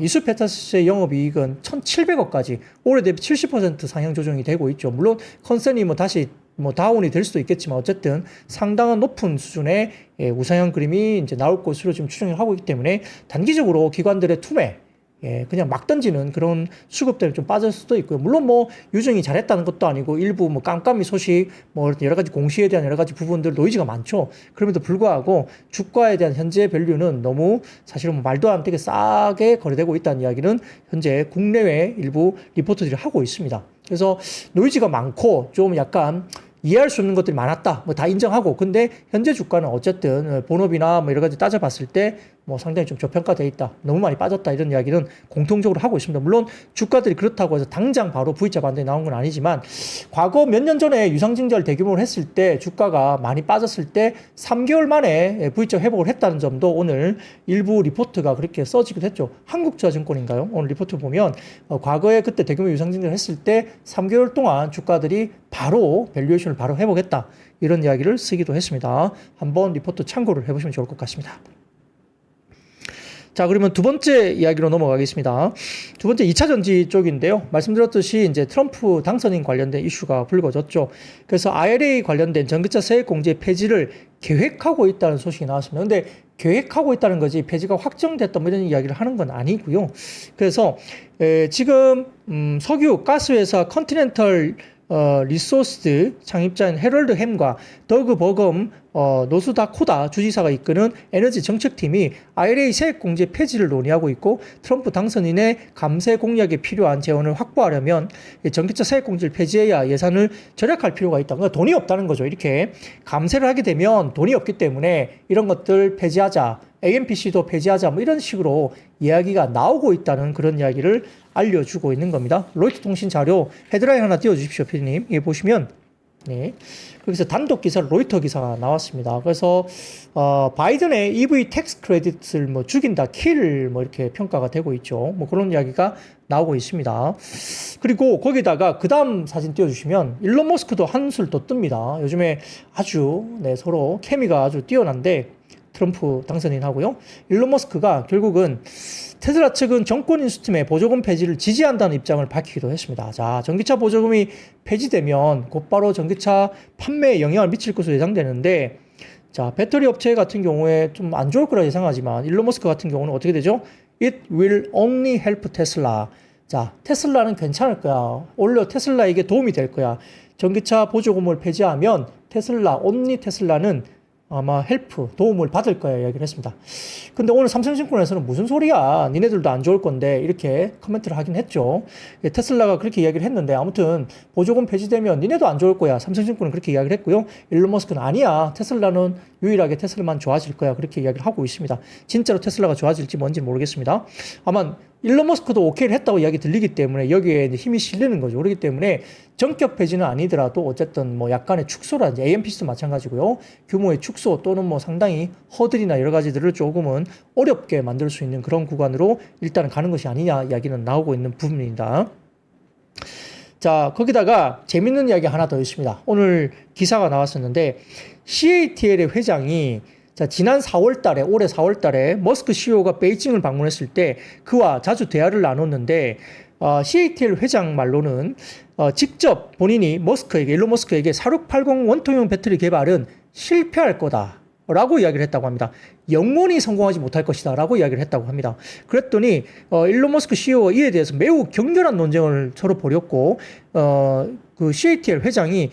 이수페타시스의 영업이익은 1,700억까지 올해 대비 70% 상향 조정이 되고 있죠. 물론 컨센이 뭐 다시 뭐 다운이 될 수도 있겠지만 어쨌든 상당한 높은 수준의 우상향 그림이 이제 나올 것으로 지금 추정을 하고 있기 때문에 단기적으로 기관들의 투매 그냥 막 던지는 그런 수급 때문에 좀 빠질 수도 있고요. 물론 뭐 유증이 잘했다는 것도 아니고 일부 뭐 깜깜이 소식 뭐 여러 가지 공시에 대한 여러 가지 부분들 노이즈가 많죠. 그럼에도 불구하고 주가에 대한 현재 밸류는 너무 사실은 뭐 말도 안 되게 싸게 거래되고 있다는 이야기는 현재 국내외 일부 리포트들이 하고 있습니다. 그래서 노이즈가 많고 좀 약간 이해할 수 없는 것들이 많았다. 뭐 다 인정하고. 근데 현재 주가는 어쨌든 본업이나 뭐 여러 가지 따져봤을 때 뭐 상당히 좀 저평가되어 있다. 너무 많이 빠졌다. 이런 이야기는 공통적으로 하고 있습니다. 물론 주가들이 그렇다고 해서 당장 바로 V자 반등이 나온 건 아니지만 과거 몇 년 전에 유상증자를 대규모로 했을 때 주가가 많이 빠졌을 때 3개월 만에 V자 회복을 했다는 점도 오늘 일부 리포트가 그렇게 써지기도 했죠. 한국투자증권인가요? 오늘 리포트 보면 과거에 그때 대규모 유상증자를 했을 때 3개월 동안 주가들이 바로 밸류에이션을 바로 회복했다. 이런 이야기를 쓰기도 했습니다. 한번 리포트 참고를 해보시면 좋을 것 같습니다. 자, 그러면 두 번째 이야기로 넘어가겠습니다. 두 번째 2차 전지 쪽인데요. 말씀드렸듯이 이제 트럼프 당선인 관련된 이슈가 불거졌죠. 그래서 IRA 관련된 전기차 세액 공제 폐지를 계획하고 있다는 소식이 나왔습니다. 근데 계획하고 있다는 거지 폐지가 확정됐다 뭐 이런 이야기를 하는 건 아니고요. 그래서 지금 석유 가스회사 컨티넨털 리소스 창립자인 해럴드 햄과 더그 버검 노스다코다 주지사가 이끄는 에너지 정책팀이 IRA 세액 공제 폐지를 논의하고 있고 트럼프 당선인의 감세 공약에 필요한 재원을 확보하려면 전기차 세액 공제를 폐지해야 예산을 절약할 필요가 있다. 그러니까 돈이 없다는 거죠. 이렇게 감세를 하게 되면 돈이 없기 때문에 이런 것들 폐지하자. AMPC도 폐지하자 뭐 이런 식으로 이야기가 나오고 있다는 그런 이야기를 알려주고 있는 겁니다. 로이터 통신 자료 헤드라인 하나 띄워주십시오, 피디님. 이게 보시면 네. 거기서 단독 기사 로이터 기사가 나왔습니다. 그래서 바이든의 EV 텍스 크레딧을 뭐 죽인다, 킬 뭐 이렇게 평가가 되고 있죠. 뭐 그런 이야기가 나오고 있습니다. 그리고 거기다가 그 다음 사진 띄워주시면 일론 머스크도 한술 더 뜹니다. 요즘에 아주 서로 케미가 아주 뛰어난데 트럼프 당선인하고요. 일론 머스크가 결국은 테슬라 측은 정권 인수팀의 보조금 폐지를 지지한다는 입장을 밝히기도 했습니다. 자, 전기차 보조금이 폐지되면 곧바로 전기차 판매에 영향을 미칠 것으로 예상되는데, 자, 배터리 업체 같은 경우에 좀 안 좋을 거라 예상하지만 일론 머스크 같은 경우는 어떻게 되죠? It will only help Tesla. 자, 테슬라는 괜찮을 거야. 오히려 테슬라에게 도움이 될 거야. 전기차 보조금을 폐지하면 테슬라, only 테슬라는 아마 헬프, 도움을 받을 거야 이야기를 했습니다. 근데 오늘 삼성증권에서는 무슨 소리야, 니네들도 안 좋을 건데 이렇게 코멘트를 하긴 했죠. 테슬라가 그렇게 이야기를 했는데 아무튼 보조금 폐지되면 니네도 안 좋을 거야, 삼성증권은 그렇게 이야기를 했고요. 일론 머스크는 아니야, 테슬라는 유일하게 테슬라만 좋아질 거야 그렇게 이야기를 하고 있습니다. 진짜로 테슬라가 좋아질지 뭔지는 모르겠습니다. 아마 일론 머스크도 오케이를 했다고 이야기 들리기 때문에 여기에 힘이 실리는 거죠. 그렇기 때문에 전격 폐지는 아니더라도 어쨌든 뭐 약간의 축소라든지 AMPC도 마찬가지고요. 규모의 축소 또는 뭐 상당히 허들이나 여러 가지들을 조금은 어렵게 만들 수 있는 그런 구간으로 일단은 가는 것이 아니냐 이야기는 나오고 있는 부분입니다. 자, 거기다가 재밌는 이야기 하나 더 있습니다. 오늘 기사가 나왔었는데 CATL의 회장이 자, 지난 4월 달에, 올해 4월 달에 머스크 CEO가 베이징을 방문했을 때 그와 자주 대화를 나눴는데, CATL 회장 말로는, 직접 본인이 일론 머스크에게 4680 원통형 배터리 개발은 실패할 거다 라고 이야기를 했다고 합니다. 영원히 성공하지 못할 것이다 라고 이야기를 했다고 합니다. 그랬더니 일론 머스크 CEO가 이에 대해서 매우 격렬한 논쟁을 서로 벌였고, 그 CATL 회장이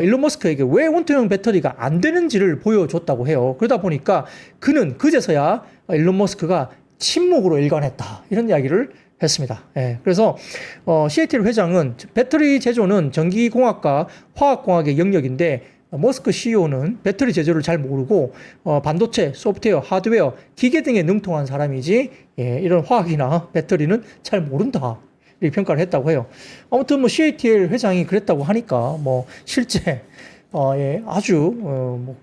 일론 머스크에게 왜 원통형 배터리가 안 되는지를 보여줬다고 해요. 그러다 보니까 그는 그제서야 일론 머스크가 침묵으로 일관했다 이런 이야기를 했습니다. 예, 그래서 CATL 회장은 배터리 제조는 전기공학과 화학공학의 영역인데 머스크 CEO는 배터리 제조를 잘 모르고 반도체, 소프트웨어, 하드웨어, 기계 등에 능통한 사람이지 이런 화학이나 배터리는 잘 모른다 이렇게 평가를 했다고 해요. 아무튼 뭐 CATL 회장이 그랬다고 하니까 뭐 실제 아주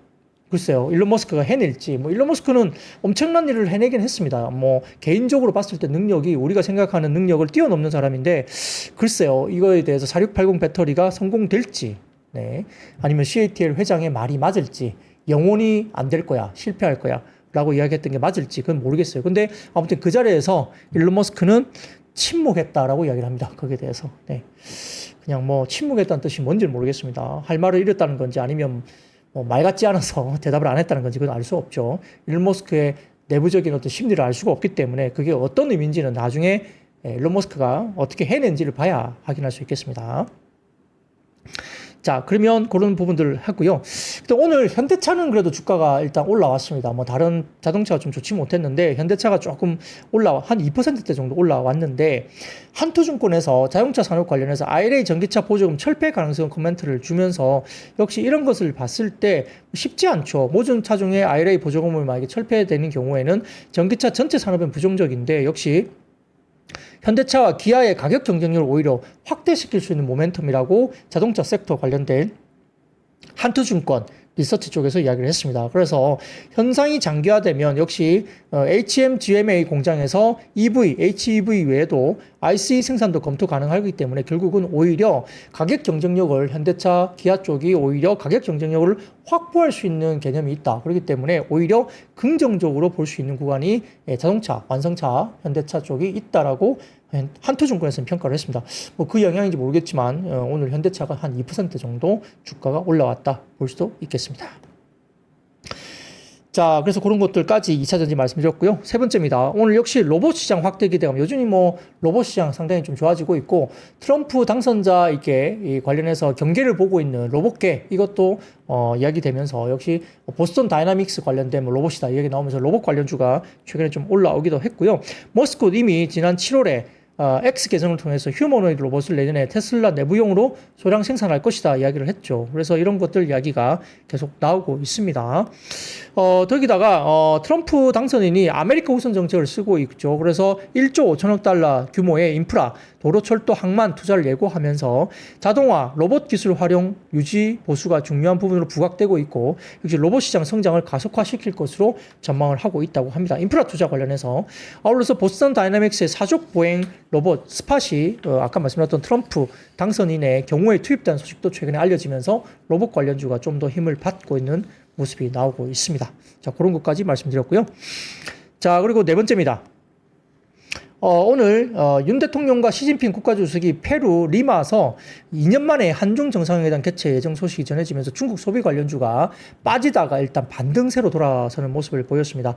글쎄요, 일론 머스크가 해낼지. 뭐 일론 머스크는 엄청난 일을 해내긴 했습니다. 뭐 개인적으로 봤을 때 능력이 우리가 생각하는 능력을 뛰어넘는 사람인데, 글쎄요, 이거에 대해서 4680 배터리가 성공될지, 아니면 CATL 회장의 말이 맞을지, 영원히 안 될 거야, 실패할 거야 라고 이야기했던 게 맞을지 그건 모르겠어요. 근데 아무튼 그 자리에서 일론 머스크는 침묵했다라고 이야기를 합니다. 거기에 대해서. 그냥 뭐 침묵했다는 뜻이 뭔지 모르겠습니다. 할 말을 잃었다는 건지 아니면 뭐 말 같지 않아서 대답을 안 했다는 건지 그건 알 수 없죠. 일론 머스크의 내부적인 어떤 심리를 알 수가 없기 때문에 그게 어떤 의미인지는 나중에 일론 머스크가 어떻게 해낸지를 봐야 확인할 수 있겠습니다. 자, 그러면 그런 부분들을 하고요. 오늘 현대차는 그래도 주가가 일단 올라왔습니다. 뭐 다른 자동차가 좀 좋지 못했는데 현대차가 조금 한 2%대 정도 올라왔는데 한투증권에서 자동차 산업 관련해서 IRA 전기차 보조금 철폐 가능성 코멘트를 주면서 역시 이런 것을 봤을 때 쉽지 않죠. 모든 차 중에 IRA 보조금을 만약에 철폐되는 경우에는 전기차 전체 산업은 부정적인데 역시 현대차와 기아의 가격 경쟁력을 오히려 확대시킬 수 있는 모멘텀이라고 자동차 섹터 관련된 한투증권 리서치 쪽에서 이야기를 했습니다. 그래서 현상이 장기화되면 역시 HMGMA 공장에서 EV, HEV 외에도 ICE 생산도 검토 가능하기 때문에 결국은 오히려 가격 경쟁력을 현대차, 기아 쪽이 오히려 가격 경쟁력을 확보할 수 있는 개념이 있다. 그렇기 때문에 오히려 긍정적으로 볼 수 있는 구간이 자동차, 완성차, 현대차 쪽이 있다라고 한투증권에서는 평가를 했습니다. 뭐 그 영향인지 모르겠지만 오늘 현대차가 한 2% 정도 주가가 올라왔다 볼 수도 있겠습니다. 자, 그래서 그런 것들까지 2차 전지 말씀드렸고요. 세 번째입니다. 오늘 역시 로봇 시장 확대 기대감. 요즘이 뭐 로봇 시장 상당히 좀 좋아지고 있고 트럼프 당선자 이렇게 관련해서 경계를 보고 있는 로봇계 이것도 이야기되면서 역시 보스턴 다이나믹스 관련된 뭐 로봇이다 이야기 나오면서 로봇 관련주가 최근에 좀 올라오기도 했고요. 머스크 이미 지난 7월에 X 계정을 통해서 휴머노이드 로봇을 내년에 테슬라 내부용으로 소량 생산할 것이다 이야기를 했죠. 그래서 이런 것들 이야기가 계속 나오고 있습니다. 거기다가 트럼프 당선인이 아메리카 우선 정책을 쓰고 있죠. 그래서 1조 5천억 달러 규모의 인프라, 도로, 철도, 항만 투자를 예고하면서 자동화, 로봇 기술 활용, 유지, 보수가 중요한 부분으로 부각되고 있고 역시 로봇 시장 성장을 가속화시킬 것으로 전망을 하고 있다고 합니다. 인프라 투자 관련해서 아울러서 보스턴 다이나믹스의 사족 보행 로봇 스팟이 아까 말씀드렸던 트럼프 당선인의 경우에 투입된 소식도 최근에 알려지면서 로봇 관련주가 좀 더 힘을 받고 있는 모습이 나오고 있습니다. 자, 그런 것까지 말씀드렸고요. 자, 그리고 네 번째입니다. 오늘 윤 대통령과 시진핑 국가주석이 페루 리마에서 2년 만에 한중 정상회담 개최 예정 소식이 전해지면서 중국 소비 관련주가 빠지다가 일단 반등세로 돌아서는 모습을 보였습니다.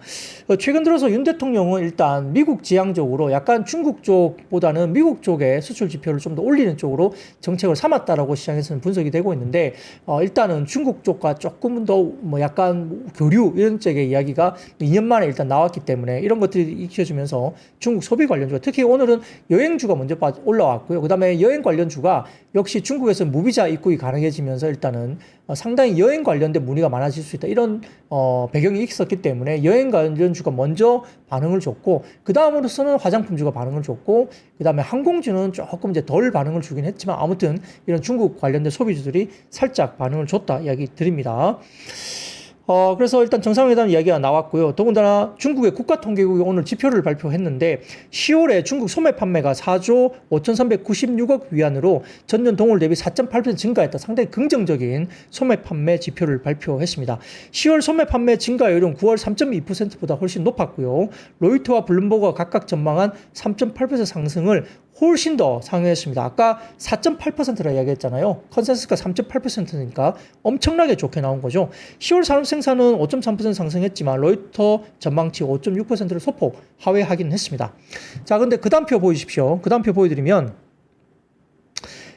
최근 들어서 윤 대통령은 일단 미국 지향적으로 약간 중국 쪽보다는 미국 쪽의 수출 지표를 좀 더 올리는 쪽으로 정책을 삼았다라고 시장에서는 분석이 되고 있는데 일단은 중국 쪽과 조금 더 뭐 약간 교류 이런 쪽의 이야기가 2년 만에 일단 나왔기 때문에 이런 것들이 익혀지면서 중국 소비 관련주가 특히 오늘은 여행주가 먼저 올라왔고요. 그 다음에 여행 관련주가 역시 중국에서 무비자 입국이 가능해지면서 일단은 상당히 여행 관련된 문의가 많아질 수 있다. 이런 배경이 있었기 때문에 여행 관련주가 먼저 반응을 줬고 그 다음으로서는 화장품주가 반응을 줬고 그 다음에 항공주는 조금 이제 덜 반응을 주긴 했지만 아무튼 이런 중국 관련된 소비주들이 살짝 반응을 줬다 이야기 드립니다. 그래서 일단 정상회담 이야기가 나왔고요. 더군다나 중국의 국가통계국이 오늘 지표를 발표했는데 10월에 중국 소매 판매가 4조 5,396억 위안으로 전년 동월 대비 4.8% 증가했다. 상당히 긍정적인 소매 판매 지표를 발표했습니다. 10월 소매 판매 증가율은 9월 3.2%보다 훨씬 높았고요. 로이터와 블룸버그가 각각 전망한 3.8% 상승을 훨씬 더 상회했습니다. 아까 4.8%라 이야기했잖아요. 컨센서스가 3.8%니까 엄청나게 좋게 나온 거죠. 10월 산업 생산은 5.3% 상승했지만 로이터 전망치 5.6%를 소폭 하회하긴 했습니다. 자, 근데 그 다음 표 보이십시오. 그 다음 표 보여드리면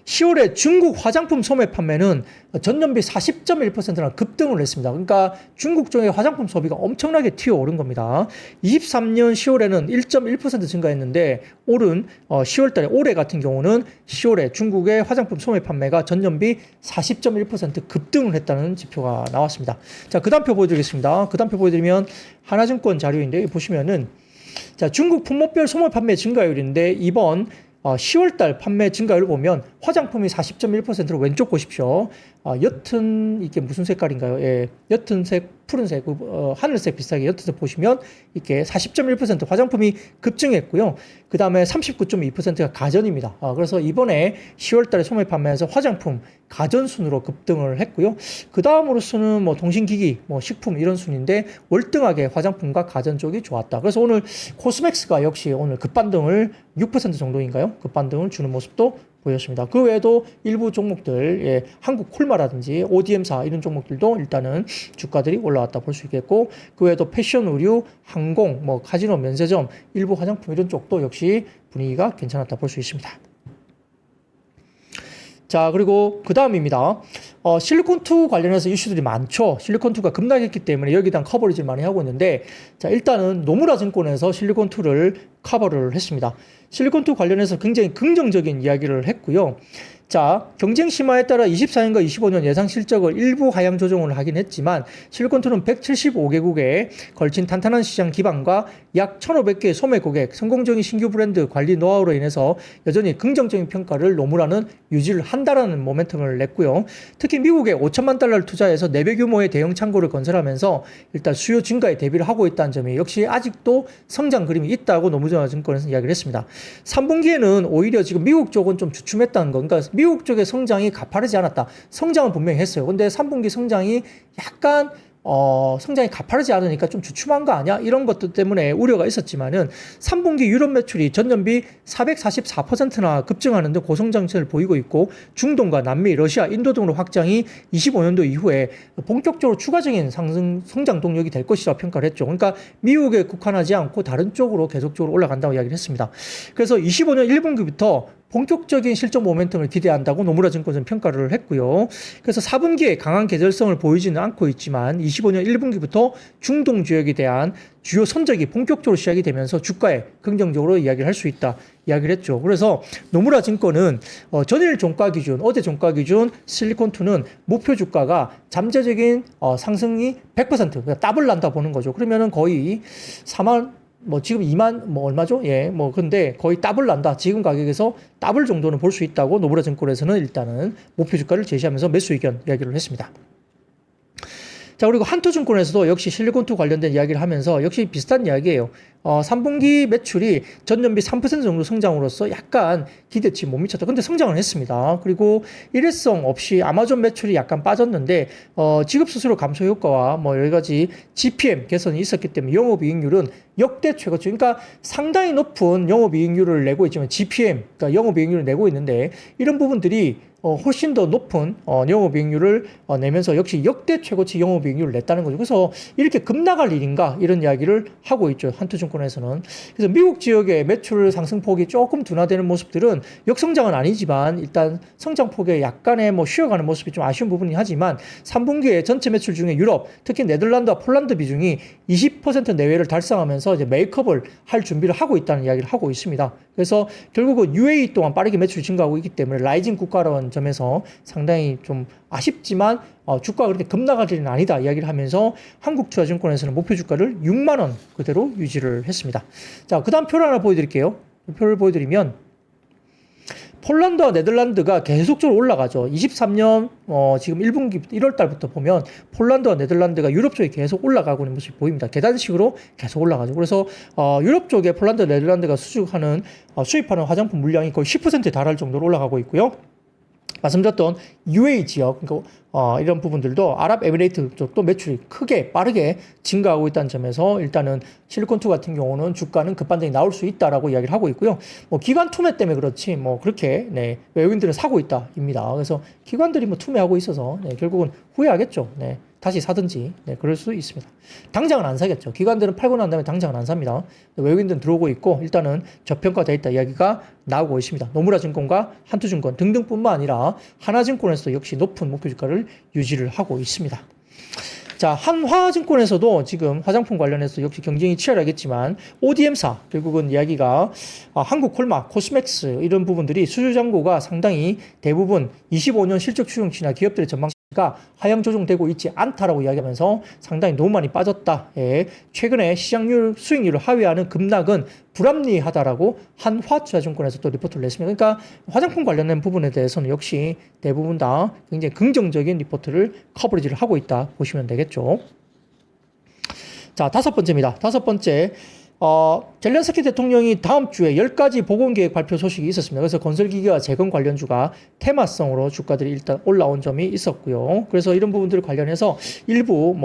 10월에 중국 화장품 소매 판매는 전년비 40.1%나 급등을 했습니다. 그러니까 중국 쪽의 화장품 소비가 엄청나게 튀어오른 겁니다. 23년 10월에는 1.1% 증가했는데 올은 10월 달에 올해 같은 경우는 10월에 중국의 화장품 소매 판매가 전년비 40.1% 급등을 했다는 지표가 나왔습니다. 자, 그 다음 표 보여드리겠습니다. 그 다음 표 보여드리면 하나증권 자료인데 보시면은 자, 중국 품목별 소매 판매 증가율인데 이번 10월달 판매 증가율을 보면 화장품이 40.1%로 왼쪽 보십시오. 옅은 이게 무슨 색깔인가요? 예, 옅은색, 푸른색, 하늘색 비슷하게 옅은색 보시면 이렇게 40.1% 화장품이 급증했고요. 그 다음에 39.2%가 가전입니다. 그래서 이번에 10월달에 소매 판매에서 화장품, 가전 순으로 급등을 했고요. 그 다음으로서는 뭐 통신기기, 뭐 식품 이런 순인데 월등하게 화장품과 가전 쪽이 좋았다. 그래서 오늘 코스맥스가 역시 오늘 급반등을 6% 정도인가요? 급반등을 주는 모습도 보였습니다. 그 외에도 일부 종목들, 예, 한국 콜마라든지 ODM사 이런 종목들도 일단은 주가들이 올라왔다 볼 수 있겠고, 그 외에도 패션, 의류, 항공, 뭐 카지노, 면세점, 일부 화장품 이런 쪽도 역시 분위기가 괜찮았다 볼 수 있습니다. 자, 그리고 그 다음입니다. 실리콘2 관련해서 이슈들이 많죠. 실리콘2가 급락했기 때문에 여기에 대한 커버리지를 많이 하고 있는데, 자, 일단은 노무라 증권에서 실리콘2를 커버를 했습니다. 실리콘2 관련해서 굉장히 긍정적인 이야기를 했고요. 자, 경쟁 심화에 따라 24년과 25년 예상 실적을 일부 하향 조정을 하긴 했지만 실리콘2는 175개국에 걸친 탄탄한 시장 기반과 약 1,500개의 소매 고객, 성공적인 신규 브랜드 관리 노하우로 인해서 여전히 긍정적인 평가를 노무라는 유지를 한다라는 모멘텀을 냈고요. 특히 미국에 5천만 달러를 투자해서 4배 규모의 대형 창고를 건설하면서 일단 수요 증가에 대비를 하고 있다는 점이 역시 아직도 성장 그림이 있다고 노무라 증권에서 이야기를 했습니다. 3분기에는 오히려 지금 미국 쪽은 좀 주춤했다는 거, 그러니까 미국 쪽의 성장이 가파르지 않았다. 성장은 분명히 했어요. 근데 3분기 성장이 약간 성장이 가파르지 않으니까 좀 주춤한 거 아니야? 이런 것들 때문에 우려가 있었지만은 3분기 유럽 매출이 전년비 444%나 급증하는 등 고성장세를 보이고 있고, 중동과 남미, 러시아, 인도 등으로 확장이 25년도 이후에 본격적으로 추가적인 성장 동력이 될 것이라 평가를 했죠. 그러니까 미국에 국한하지 않고 다른 쪽으로 계속적으로 올라간다고 이야기를 했습니다. 그래서 25년 1분기부터 본격적인 실적 모멘텀을 기대한다고 노무라 증권은 평가를 했고요. 그래서 4분기에 강한 계절성을 보이지는 않고 있지만 25년 1분기부터 중동 지역에 대한 주요 선적이 본격적으로 시작이 되면서 주가에 긍정적으로 이야기를 할 수 있다 이야기를 했죠. 그래서 노무라 증권은 전일 종가 기준, 어제 종가 기준 실리콘2는 목표 주가가 잠재적인 상승이 100%, 그러니까 더블 난다 보는 거죠. 그러면은 거의 4만 지금 2만 얼마죠? 예, 근데 거의 더블 난다. 지금 가격에서 더블 정도는 볼 수 있다고 노무라 증권에서는 일단은 목표 주가를 제시하면서 매수 의견 이야기를 했습니다. 자, 그리고 한투증권에서도 역시 실리콘2 관련된 이야기를 하면서 역시 비슷한 이야기예요. 3분기 매출이 전년비 3% 정도 성장으로서 약간 기대치 못 미쳤다. 근데 성장을 했습니다. 그리고 일회성 없이 아마존 매출이 약간 빠졌는데 지급 수수료 감소 효과와 여러 가지 GPM 개선이 있었기 때문에 영업이익률은 역대 최고치. 그러니까 상당히 높은 영업이익률을 내고 있지만 GPM, 그러니까 영업이익률을 내고 있는데 이런 부분들이 훨씬 더 높은 영업이익률을 내면서 역시 역대 최고치 영업이익률을 냈다는 거죠. 그래서 이렇게 급락할 일인가 이런 이야기를 하고 있죠. 한투증권에서는. 그래서 미국 지역의 매출 상승폭이 조금 둔화되는 모습들은 역성장은 아니지만 일단 성장폭에 약간의 쉬어가는 모습이 좀 아쉬운 부분이 하지만 3분기에 전체 매출 중에 유럽, 특히 네덜란드와 폴란드 비중이 20% 내외를 달성하면서 이제 메이크업을 할 준비를 하고 있다는 이야기를 하고 있습니다. 그래서 결국은 UAE 동안 빠르게 매출이 증가하고 있기 때문에 라이징 국가라는 점에서 상당히 좀 아쉽지만 주가가 그렇게 급락할 일은 아니다 이야기를 하면서 한국투자증권에서는 목표 주가를 6만 원 그대로 유지를 했습니다. 자, 그 다음 표를 하나 보여드릴게요. 표를 보여드리면 폴란드와 네덜란드가 계속적으로 올라가죠. 23년 지금 1분기 1월 달부터 보면 폴란드와 네덜란드가 유럽 쪽에 계속 올라가고 있는 모습이 보입니다. 계단식으로 계속 올라가죠. 그래서 유럽 쪽에 폴란드, 네덜란드가 수입하는 화장품 물량이 거의 10%에 달할 정도로 올라가고 있고요. 말씀드렸던 UAE 지역, 그러니까 이런 부분들도 아랍에미레이트 쪽도 매출이 크게 빠르게 증가하고 있다는 점에서 일단은 실리콘2 같은 경우는 주가는 급반등이 나올 수 있다라고 이야기를 하고 있고요. 기관 투매 때문에 그렇지 그렇게 외국인들은 사고 있다입니다. 그래서 기관들이 투매하고 있어서 결국은 후회하겠죠. 다시 사든지 그럴 수 있습니다. 당장은 안 사겠죠. 기관들은 팔고 난 다음에 당장은 안 삽니다. 외국인들은 들어오고 있고 일단은 저평가되어 있다 이야기가 나오고 있습니다. 노무라 증권과 한투증권 등등뿐만 아니라 하나증권에서도 역시 높은 목표 주가를 유지를 하고 있습니다. 자, 한화증권에서도 지금 화장품 관련해서 역시 경쟁이 치열하겠지만 ODM사 결국은 이야기가 한국 콜마, 코스맥스 이런 부분들이 수주 잔고가 상당히 대부분 25년 실적 추정치나 기업들의 전망 가 하향 조정되고 있지 않다라고 이야기하면서 상당히 너무 많이 빠졌다. 최근에 시장률 수익률을 하회하는 급락은 불합리하다라고 한화투자증권에서 또 리포트를 냈습니다. 그러니까 화장품 관련된 부분에 대해서는 역시 대부분 다 굉장히 긍정적인 리포트를 커버리지를 하고 있다 보시면 되겠죠. 자, 다섯 번째입니다. 다섯 번째. 젤렌스키 대통령이 다음 주에 10가지 보건계획 발표 소식이 있었습니다. 그래서 건설기계와 재건 관련주가 테마성으로 주가들이 일단 올라온 점이 있었고요. 그래서 이런 부분들 관련해서 일부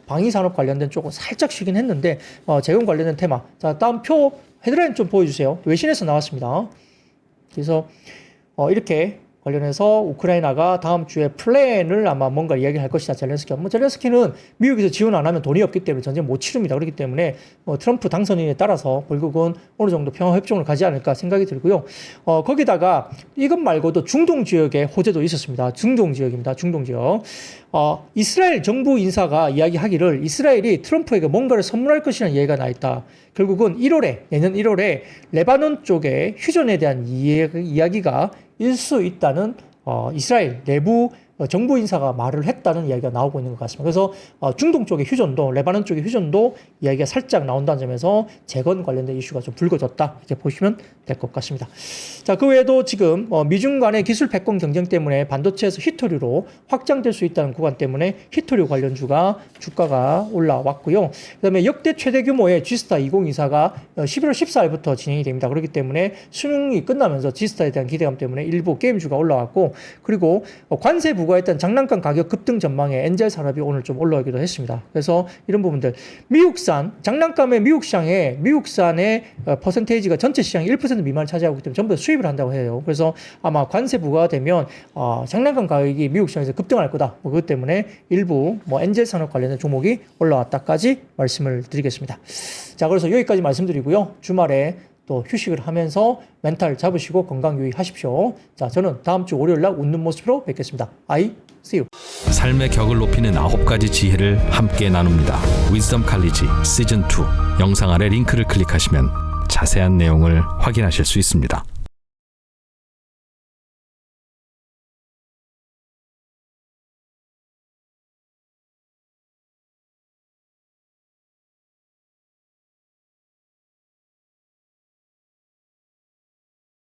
방위산업 관련된 쪽은 살짝 쉬긴 했는데 재건 관련된 테마. 자, 다음 표 헤드라인 좀 보여주세요. 외신에서 나왔습니다. 그래서 이렇게 관련해서 우크라이나가 다음 주에 플랜을 아마 뭔가 이야기할 것이다. 젤렌스키가. 젤렌스키는 미국에서 지원 안 하면 돈이 없기 때문에 전쟁 못 치릅니다. 그렇기 때문에 트럼프 당선인에 따라서 결국은 어느 정도 평화협정을 가지 않을까 생각이 들고요. 거기다가 이것 말고도 중동 지역에 호재도 있었습니다. 중동 지역입니다. 중동 지역. 이스라엘 정부 인사가 이야기하기를 이스라엘이 트럼프에게 뭔가를 선물할 것이라는 얘기가 나 있다. 결국은 내년 1월에 레바논 쪽에 휴전에 대한 이야기가 일 수 있다는 이스라엘 내부 정부 인사가 말을 했다는 이야기가 나오고 있는 것 같습니다. 그래서 중동 쪽의 휴전도 레바논 쪽의 휴전도 이야기가 살짝 나온다는 점에서 재건 관련된 이슈가 좀 불거졌다 이렇게 보시면 될 것 같습니다. 자, 그 외에도 지금 미중 간의 기술 패권 경쟁 때문에 반도체에서 히토류로 확장될 수 있다는 구간 때문에 히토류 관련주가 주가가 올라왔고요. 그다음에 역대 최대 규모의 G스타 2024가 11월 14일부터 진행이 됩니다. 그렇기 때문에 수능이 끝나면서 G스타에 대한 기대감 때문에 일부 게임주가 올라왔고 그리고 관세 부과했던 장난감 가격 급등 전망에 엔젤 산업이 오늘 좀 올라오기도 했습니다. 그래서 이런 부분들 미국산 장난감의 미국 시장에 미국산의 퍼센테이지가 전체 시장의 1% 미만을 차지하고 있기 때문에 전부 다 수입을 한다고 해요. 그래서 아마 관세 부과가 되면 장난감 가격이 미국 시장에서 급등할 거다. 그것 때문에 일부 엔젤 산업 관련된 종목이 올라왔다까지 말씀을 드리겠습니다. 자, 그래서 여기까지 말씀드리고요. 주말에 또 휴식을 하면서 멘탈 잡으시고 건강 유의하십시오. 자, 저는 다음 주 월요일 날 웃는 모습으로 뵙겠습니다. See you. 삶의 격을 높이는 9가지 지혜를 함께 나눕니다. 위즈덤 칼리지 시즌 2 영상 아래 링크를 클릭하시면 자세한 내용을 확인하실 수 있습니다.